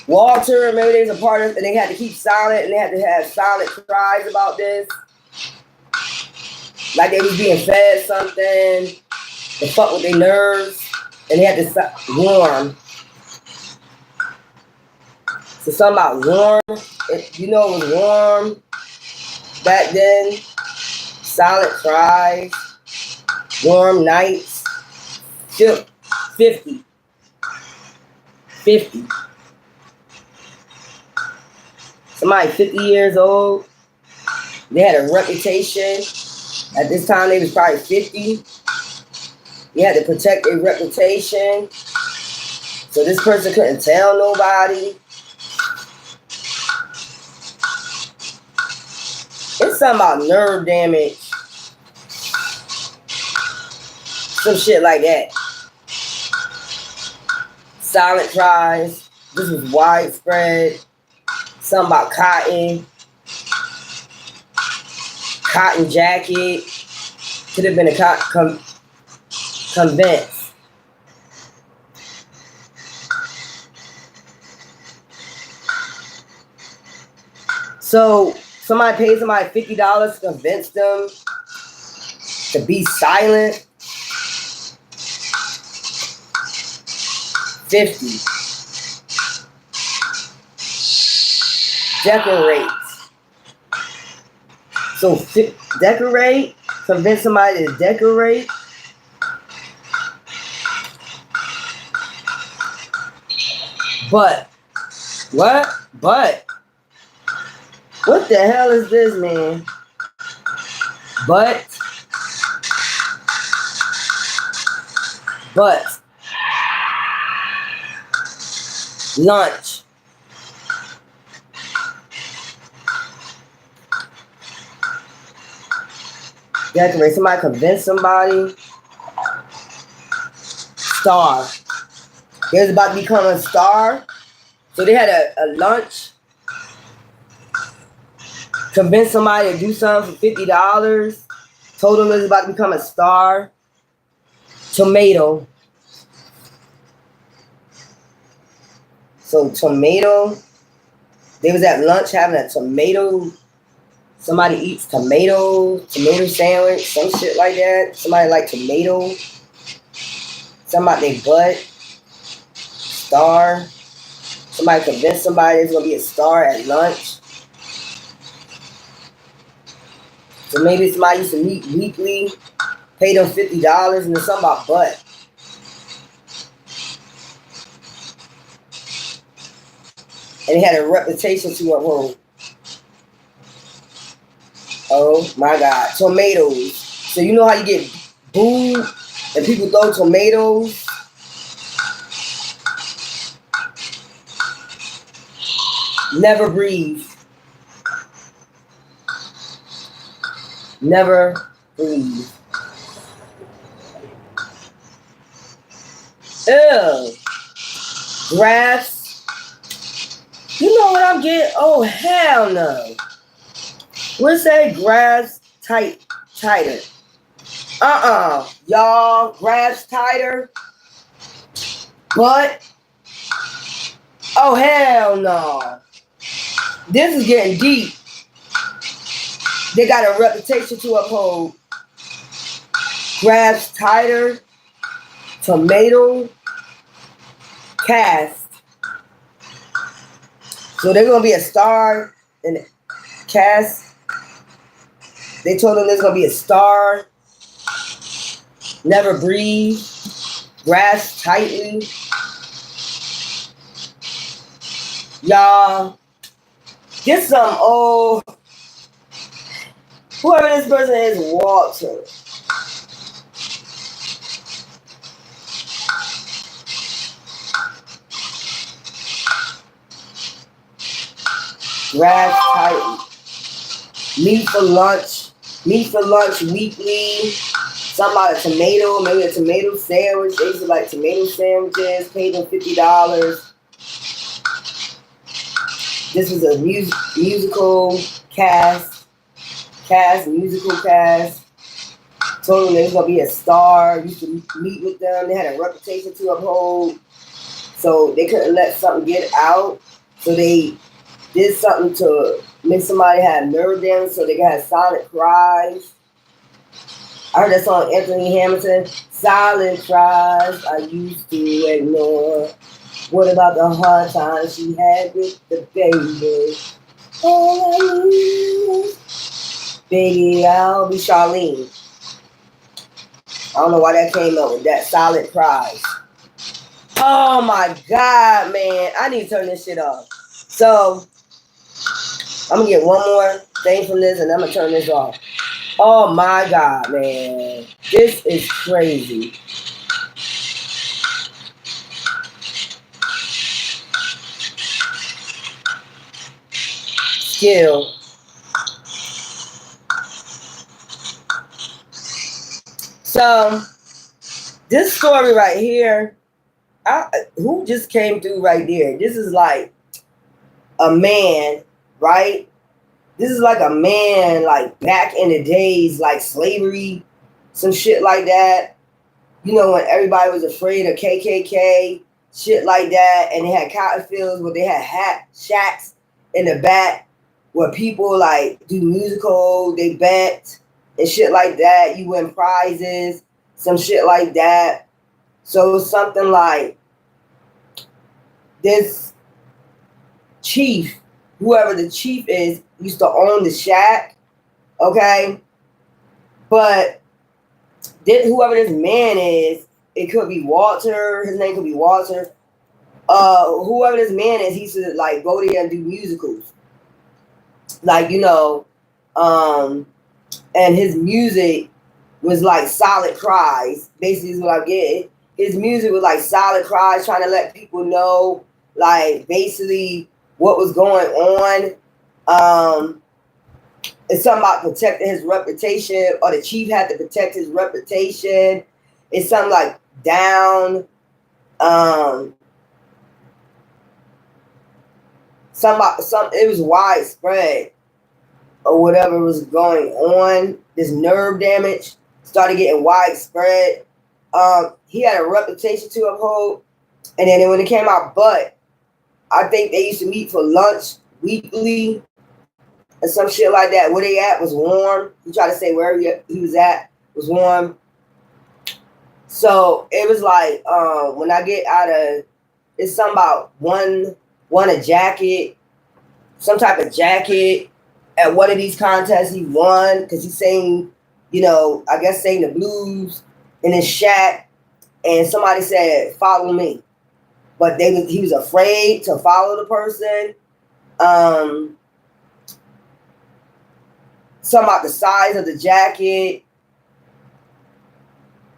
Walter, maybe they was a part of it, and they had to keep silent and they had to have silent cries about this. Like they was being fed something, to fuck with their nerves, and they had to stop warm. So something about warm, you know it was warm back then. Silent cries, warm nights, 50. Somebody 50 years old, they had a reputation. At this time, they was probably 50. They had to protect their reputation. So this person couldn't tell nobody. It's something about nerve damage. Some shit like that. Silent cries. This was widespread. Something about cotton. Cotton jacket. Could have been a convince. So somebody paid somebody $50 to convince them to be silent. 50. Decorate. So decorate, convince somebody to decorate. But what? What the hell is this, man? But lunch. Decorate. Somebody convince somebody. Star. They was about to become a star. So they had a lunch. Convinced somebody to do something for $50. Told them it was about to become a star. Tomato. So tomato. They was at lunch having a tomato. Somebody eats tomato sandwich, some shit like that. Somebody like tomato. Something about their butt. Star. Somebody convinced somebody there's gonna be a star at lunch. So maybe somebody used to meet weekly, pay them $50, and there's something about butt. and he had a reputation to uphold. Oh my God, tomatoes. So you know how you get booed and people throw tomatoes? Never breathe. Never breathe. Ew. Grass. You know what I'm getting? Oh, hell no. What's that grass tighter? Y'all, grass tighter. But, oh, hell no. This is getting deep. They got a reputation to uphold. Grabs tighter, tomato, cast. So they're gonna be a star in the cast. They told them there's gonna be a star. Never breathe. Grasp tightly. Y'all, get some old. Whoever this person is, Walter. Grab tight. Meat for lunch. Meat for lunch weekly. Something about a tomato, maybe a tomato sandwich. They used to like tomato sandwiches. Paid them $50. This is a musical cast. Musical cast. Told them they was gonna be a star. Used to meet with them. They had a reputation to uphold. So they couldn't let something get out. So they did something to make somebody have nerve damage so they could have silent cries. I heard that song, Anthony Hamilton. Silent cries I used to ignore. What about the hard times she had with the baby? All I need, baby, I'll be Charlene. I don't know why that came up with that. Silent cries. Oh my God, man. I need to turn this shit off. So, I'm going to get one more thing from this and I'm going to turn this off. Oh my God, man. This is crazy. Skill. So, this story right here, who just came through right there? This is like a man, right? This is like a man, like back in the days, like slavery, some shit like that. You know, when everybody was afraid of KKK, shit like that, and they had cotton fields where they had shacks in the back where people like do musical, they bet and shit like that. You win prizes, some shit like that. So something like this chief, whoever the chief is, used to own the shack, okay? But then whoever this man is, it could be Walter, his name could be Walter. Whoever this man is, he used to like go there and do musicals. Like, you know, and his music was like solid cries, basically is what I'm getting. His music was like solid cries, trying to let people know, like, basically what was going on. It's something about protecting his reputation, or the chief had to protect his reputation. It's something like down. It was widespread, or whatever was going on. This nerve damage started getting widespread. He had a reputation to uphold, and then when it came out, but I think they used to meet for lunch weekly and some shit like that. Where they at was warm. He tried to say where he was at was warm. So it was like when I get out of, it's something about won a jacket, some type of jacket at one of these contests. He won because he sang, you know, I guess sang the blues in his shack, and somebody said, "Follow me," but he was afraid to follow the person. Something about the size of the jacket.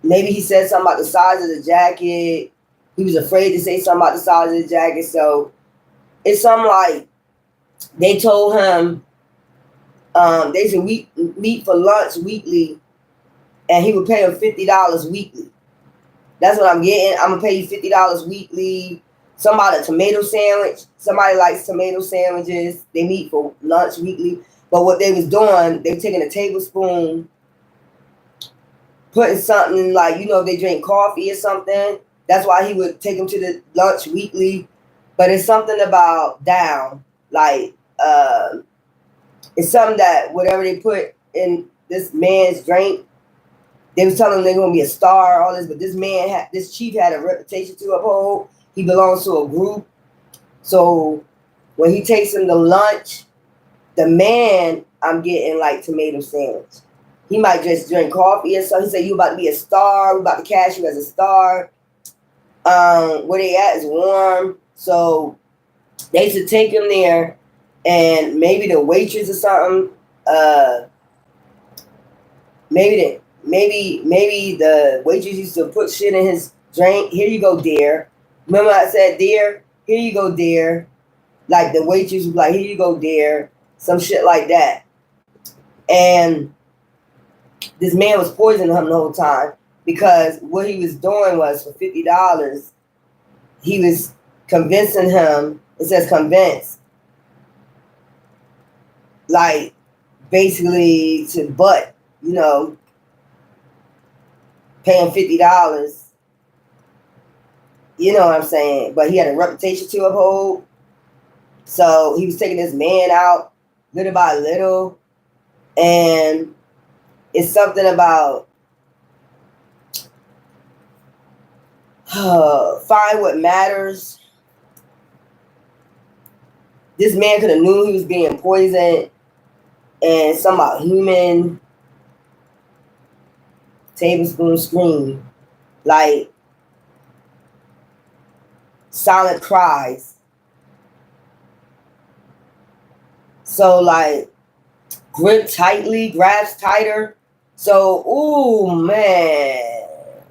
Maybe he said something about the size of the jacket. He was afraid to say something about the size of the jacket. So it's something like they told him, they said we meet for lunch weekly, and he would pay him $50 weekly. That's what I'm getting. I'm gonna pay you $50 weekly. Somebody a tomato sandwich. Somebody likes tomato sandwiches. They meet for lunch weekly. But what they was doing, they were taking a tablespoon, putting something like, if they drink coffee or something. That's why he would take them to the lunch weekly. But it's something about down. Like, it's something that whatever they put in this man's drink, they was telling him they're going to be a star, all this. But this chief had a reputation to uphold. He belongs to a group. So when he takes him to lunch, the man, I'm getting like tomato sandwich. He might just drink coffee or something. He said, you about to be a star. We're about to cash you as a star. Where they at is warm. So they used to take him there, and maybe the waitress or something, maybe the waitress used to put shit in his drink. Here you go, dear. Remember I said, dear? Here you go, dear. Like the waitress was like, here you go, dear. Some shit like that. And this man was poisoning him the whole time, because what he was doing was, for $50, he was convincing him. It says convince. Like, basically to butt, paying $50. You know what I'm saying? But he had a reputation to uphold. So he was taking this man out little by little. And it's something about find what matters. This man could have knew he was being poisoned. And something about human tablespoon scream. Like silent cries. So like grip tightly, grabs tighter. So, ooh, man.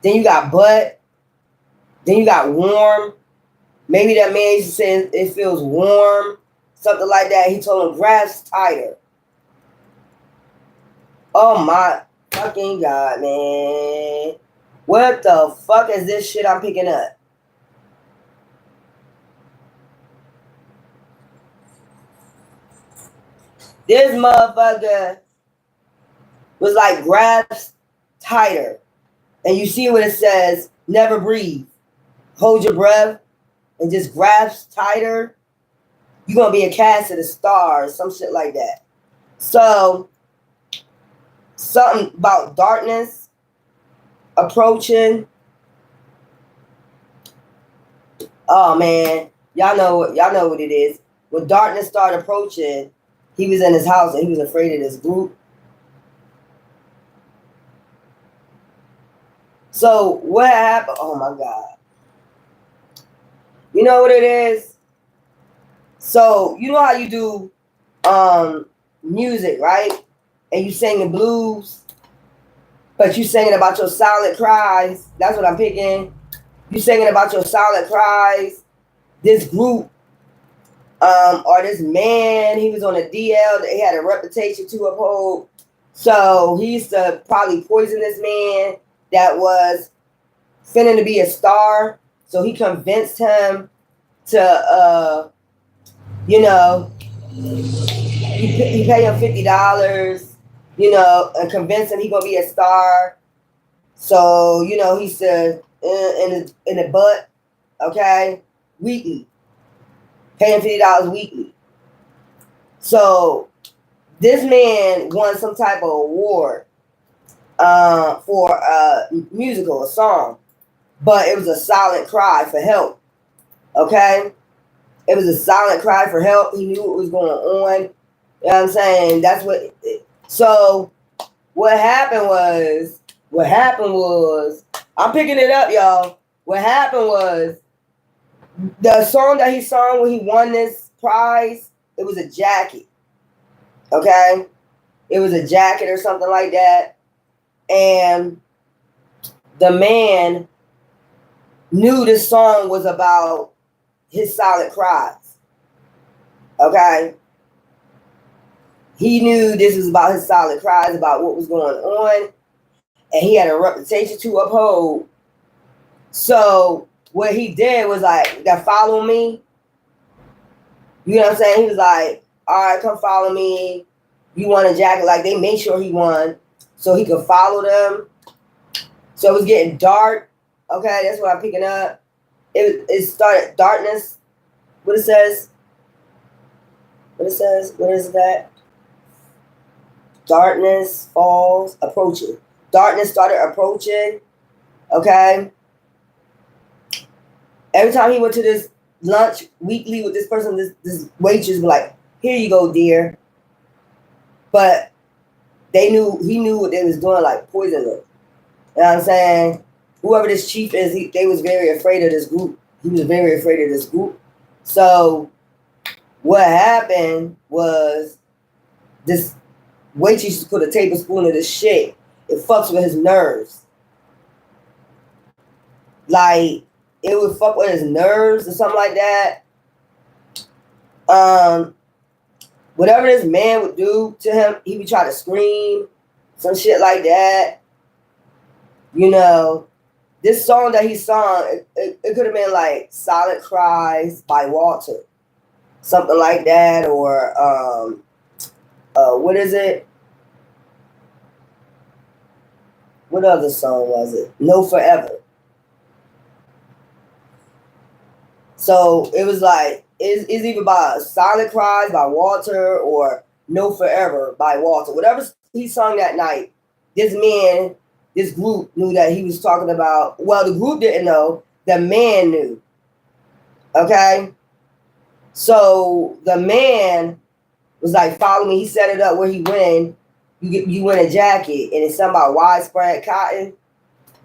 Then you got butt. Then you got warm. Maybe that man used to say it feels warm. Something like that. He told him grasp tighter. Oh my fucking God, man. What the fuck is this shit I'm picking up? This motherfucker was like grabs tighter. And you see what it says, never breathe. Hold your breath and just grasp tighter. You're going to be a cast of the stars, some shit like that. So, something about darkness approaching. Oh, man. Y'all know what it is. When darkness started approaching, he was in his house and he was afraid of this group. So what happened? Oh my God. You know what it is? So you know how you do music, right? And you sing the blues, but you singing about your silent cries. That's what I'm picking. You singing about your silent cries. This group, or this man, he was on a DL. They had a reputation to uphold. So he used to probably poison this man that was finna to be a star. So he convinced him to, he paid him $50, and convinced him he gonna be a star. So, he said in the butt, okay, weekly, paying $50 weekly. So this man won some type of award for a musical, a song, but it was a silent cry for help. Okay, it was a silent cry for help. He knew what was going on. You know what I'm saying? That's what. So what happened was, I'm picking it up, y'all. What happened was The song that he sung when he won this prize, it was a jacket. Okay? It was a jacket or something like that. And the man knew this song was about his silent cries. Okay? He knew this was about his silent cries, about what was going on. And he had a reputation to uphold. So what he did was like, that follow me. You know what I'm saying? He was like, all right, come follow me. You want a jacket? Like, they made sure he won so he could follow them. So it was getting dark. Okay, that's what I'm picking up. It started darkness. What it says? What is that? Darkness falls, approaching. Darkness started approaching. Okay. Every time he went to this lunch weekly with this person, this waitress was like, here you go, dear. But he knew what they was doing, like poisoning them. You know what I'm saying? Whoever this chief is, they was very afraid of this group. He was very afraid of this group. So what happened was this waitress put a tablespoon of this shit. It fucks with his nerves. Like, it would fuck with his nerves or something like that. Whatever this man would do to him, he would try to scream, some shit like that. You know, this song that he sung, it could have been like Silent Cries by Walter. Something like that. Or, what is it? What other song was it? No Forever. So it was like, it's either by Silent Cries by Walter or No Forever by Walter. Whatever he sung that night, this group knew that he was talking about. Well, the group didn't know. The man knew. Okay? So the man was like, follow me. He set it up where he win. You win a jacket, and it's something about widespread cotton.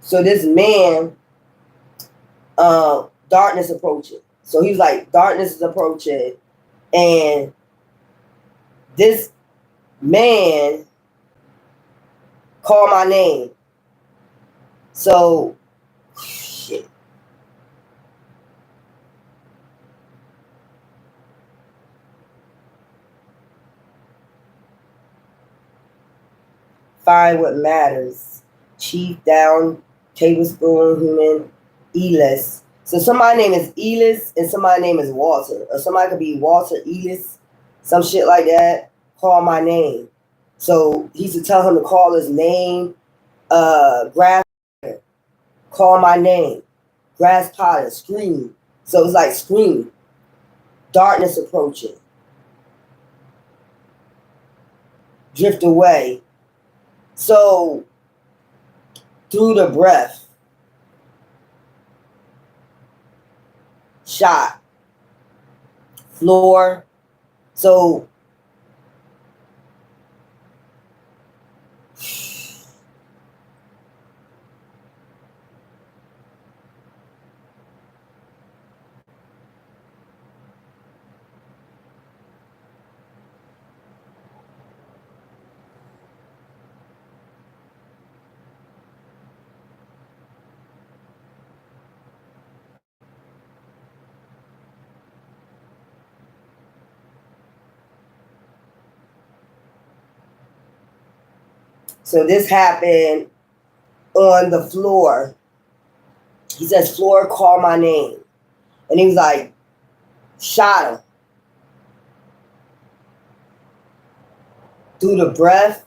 So this man, darkness approaching. So he was like, darkness is approaching. And this man called my name. So, shit. Find what matters. Chief down, tablespoon, human, Elis. So somebody's name is Elis and somebody's name is Walter. Or somebody could be Walter Elis, some shit like that. Call my name. So he used to tell him to call his name. Grass Potter, call my name. Grass Potter, scream. So it's like scream. Darkness approaching. Drift away. So through the breath. Shot. Floor. So this happened on the floor. He says, floor, call my name. And he was like, shot him. Through the breath.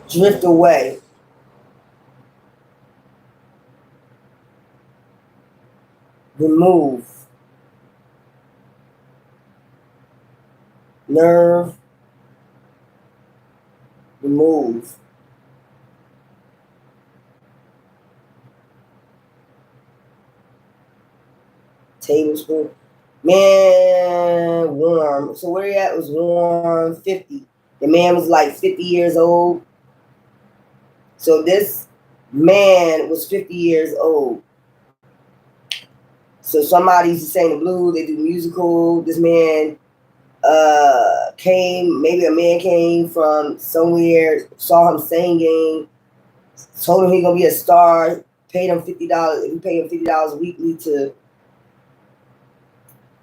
Drift away. Remove. Nerve. Remove. Tablespoon. Man, warm. So where he at was warm, 50. The man was like 50 years old. So this man was 50 years old. So somebody used to sing the blues. They do musical. This man came, maybe a man came from somewhere, saw him singing, told him he gonna be a star, paid him $50. He paid him $50 weekly to,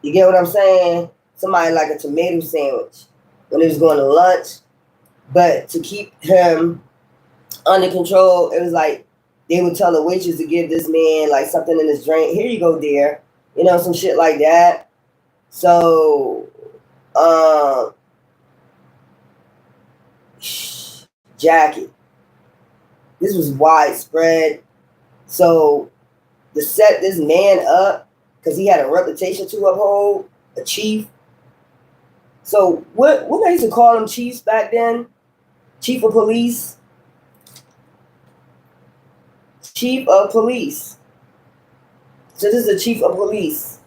you get what I'm saying? Somebody like a tomato sandwich when he was going to lunch. But to keep him under control, it was like they would tell the waitress to give this man like something in his drink. Here you go, dear. You know, some shit like that. So, jacket. This was widespread. So to set this man up, because he had a reputation to uphold, a chief. So what they used to call them chiefs back then? Chief of police. Chief of police. So this is a chief of police.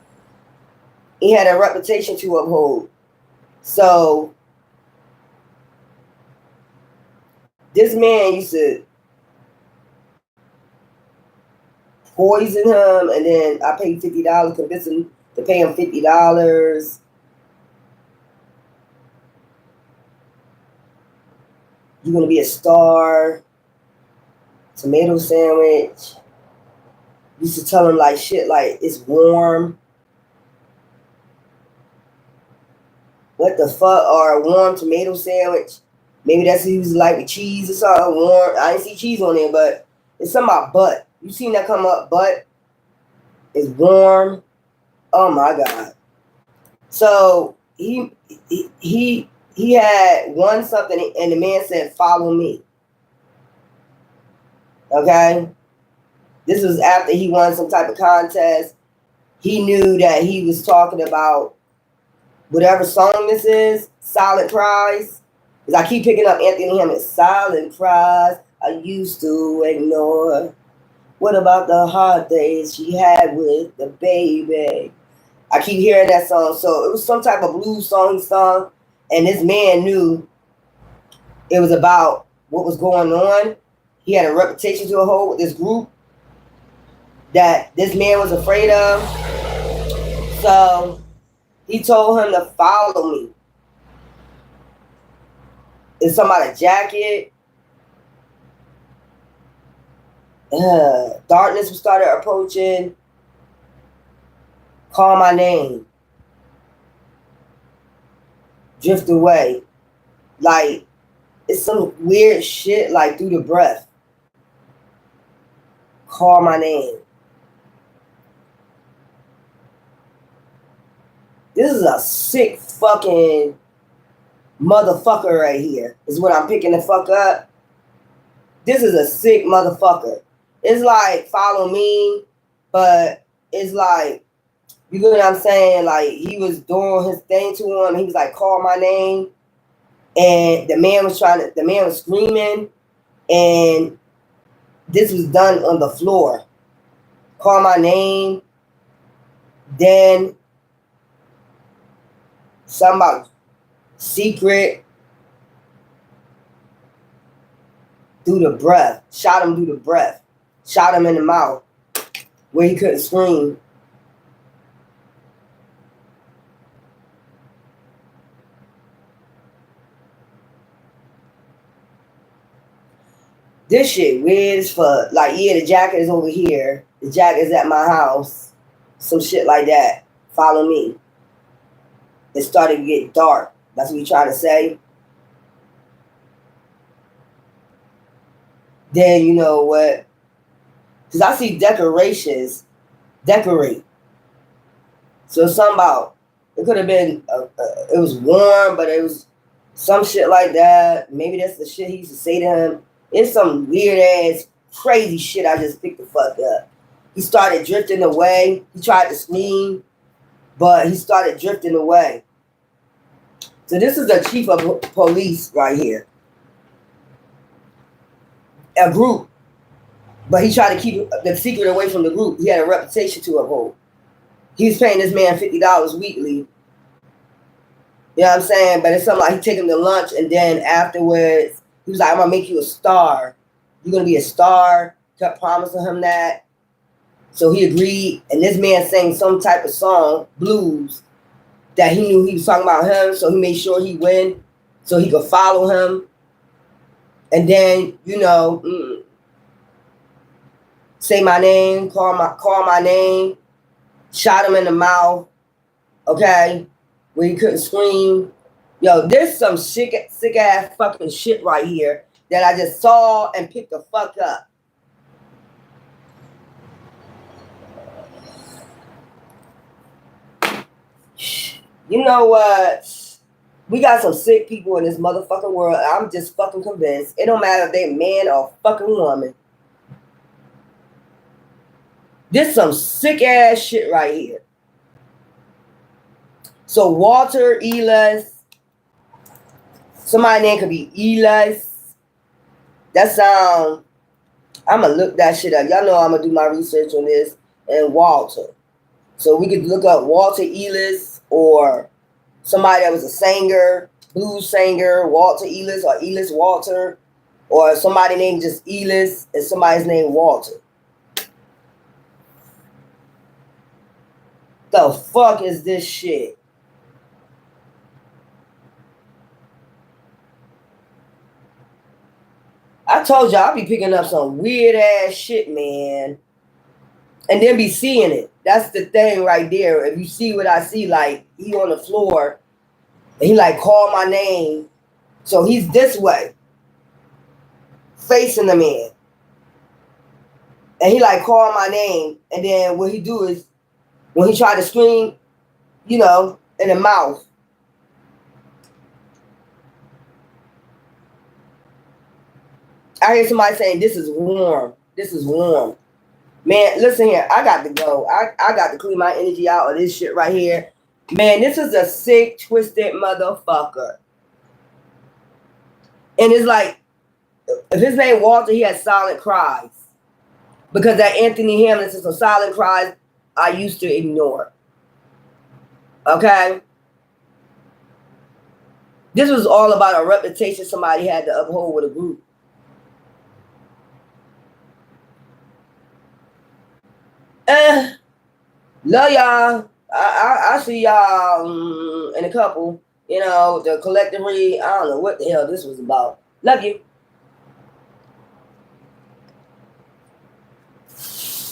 He had a reputation to uphold. So this man used to poison him, and then I paid $50, convinced him to pay him $50. You're gonna be a star. Tomato sandwich. Used to tell him like shit like it's warm. What the fuck? Or a warm tomato sandwich. Maybe that's what he was like with cheese or something. Warm. I didn't see cheese on there, but it's something about butt. You seen that come up? Butt is warm. Oh my god. So he had won something, and the man said, "Follow me." Okay. This was after he won some type of contest. He knew that he was talking about whatever song this is, Silent Prize. Because I keep picking up Anthony Hammond's Silent Prize. I used to ignore. What about the hard days she had with the baby? I keep hearing that song. So it was some type of blues song he sung. And this man knew it was about what was going on. He had a reputation to hold with this group that this man was afraid of. So he told him to follow me. It's somebody's jacket. Darkness started approaching. Call my name. Drift away. Like, it's some weird shit like through the breath. Call my name. This is a sick fucking motherfucker right here, is what I'm picking the fuck up. This is a sick motherfucker. It's like follow me, but it's like, you know what I'm saying? Like, he was doing his thing to him. He was like, call my name. And the man was screaming. And this was done on the floor. Call my name. Then something about secret. Through the breath. Shot him through the breath. Shot him in the mouth where he couldn't scream. This shit weird as fuck. Like, yeah, the jacket is over here. The jacket is at my house. Some shit like that. Follow me. It started to get dark. That's what we trying to say. Then, you know what? Because I see decorations. Decorate. So something about, it could have been, it was warm, but it was some shit like that. Maybe that's the shit he used to say to him. It's some weird ass, crazy shit I just picked the fuck up. He started drifting away. He tried to scream, but he started drifting away. So this is the chief of police right here. A group. But he tried to keep the secret away from the group. He had a reputation to uphold. He was paying this man $50 weekly. You know what I'm saying? But it's something like he take him to lunch, and then afterwards, he was like, I'm going to make you a star. You're going to be a star. kept promising him that. So he agreed, and this man sang some type of song, blues, that he knew he was talking about him, so he made sure he win, so he could follow him. And then, you know, say my name, call my name, shot him in the mouth, okay, where he couldn't scream. Yo, there's some sick ass fucking shit right here that I just saw and picked the fuck up. You know what? We got some sick people in this motherfucking world. I'm just fucking convinced. It don't matter if they're man or fucking woman. This some sick ass shit right here. So Walter Elis. Somebody name could be Elis. That sound. I'm gonna look that shit up. Y'all know I'm gonna do my research on this. And Walter. So we could look up Walter Elis or somebody that was a singer, blues singer, Walter Elis or Elis Walter, or somebody named just Elis and somebody's named Walter. The fuck is this shit? I told y'all I be picking up some weird ass shit, man. And then be seeing it. That's the thing right there. If you see what I see, like he on the floor and he like call my name. So he's this way, facing the man. And he like call my name. And then what he do is when he try to scream, you know, in the mouth. I hear somebody saying, this is warm. This is warm. Man, listen here. I got to go. I got to clean my energy out of this shit right here. Man, this is a sick, twisted motherfucker. And it's like, if his name Walter, he has silent cries. Because that Anthony Hamlin is some silent cries I used to ignore. Okay? This was all about a reputation somebody had to uphold with a group. Love y'all. I see y'all in a couple. You know, the collectively, I don't know what the hell this was about. Love you.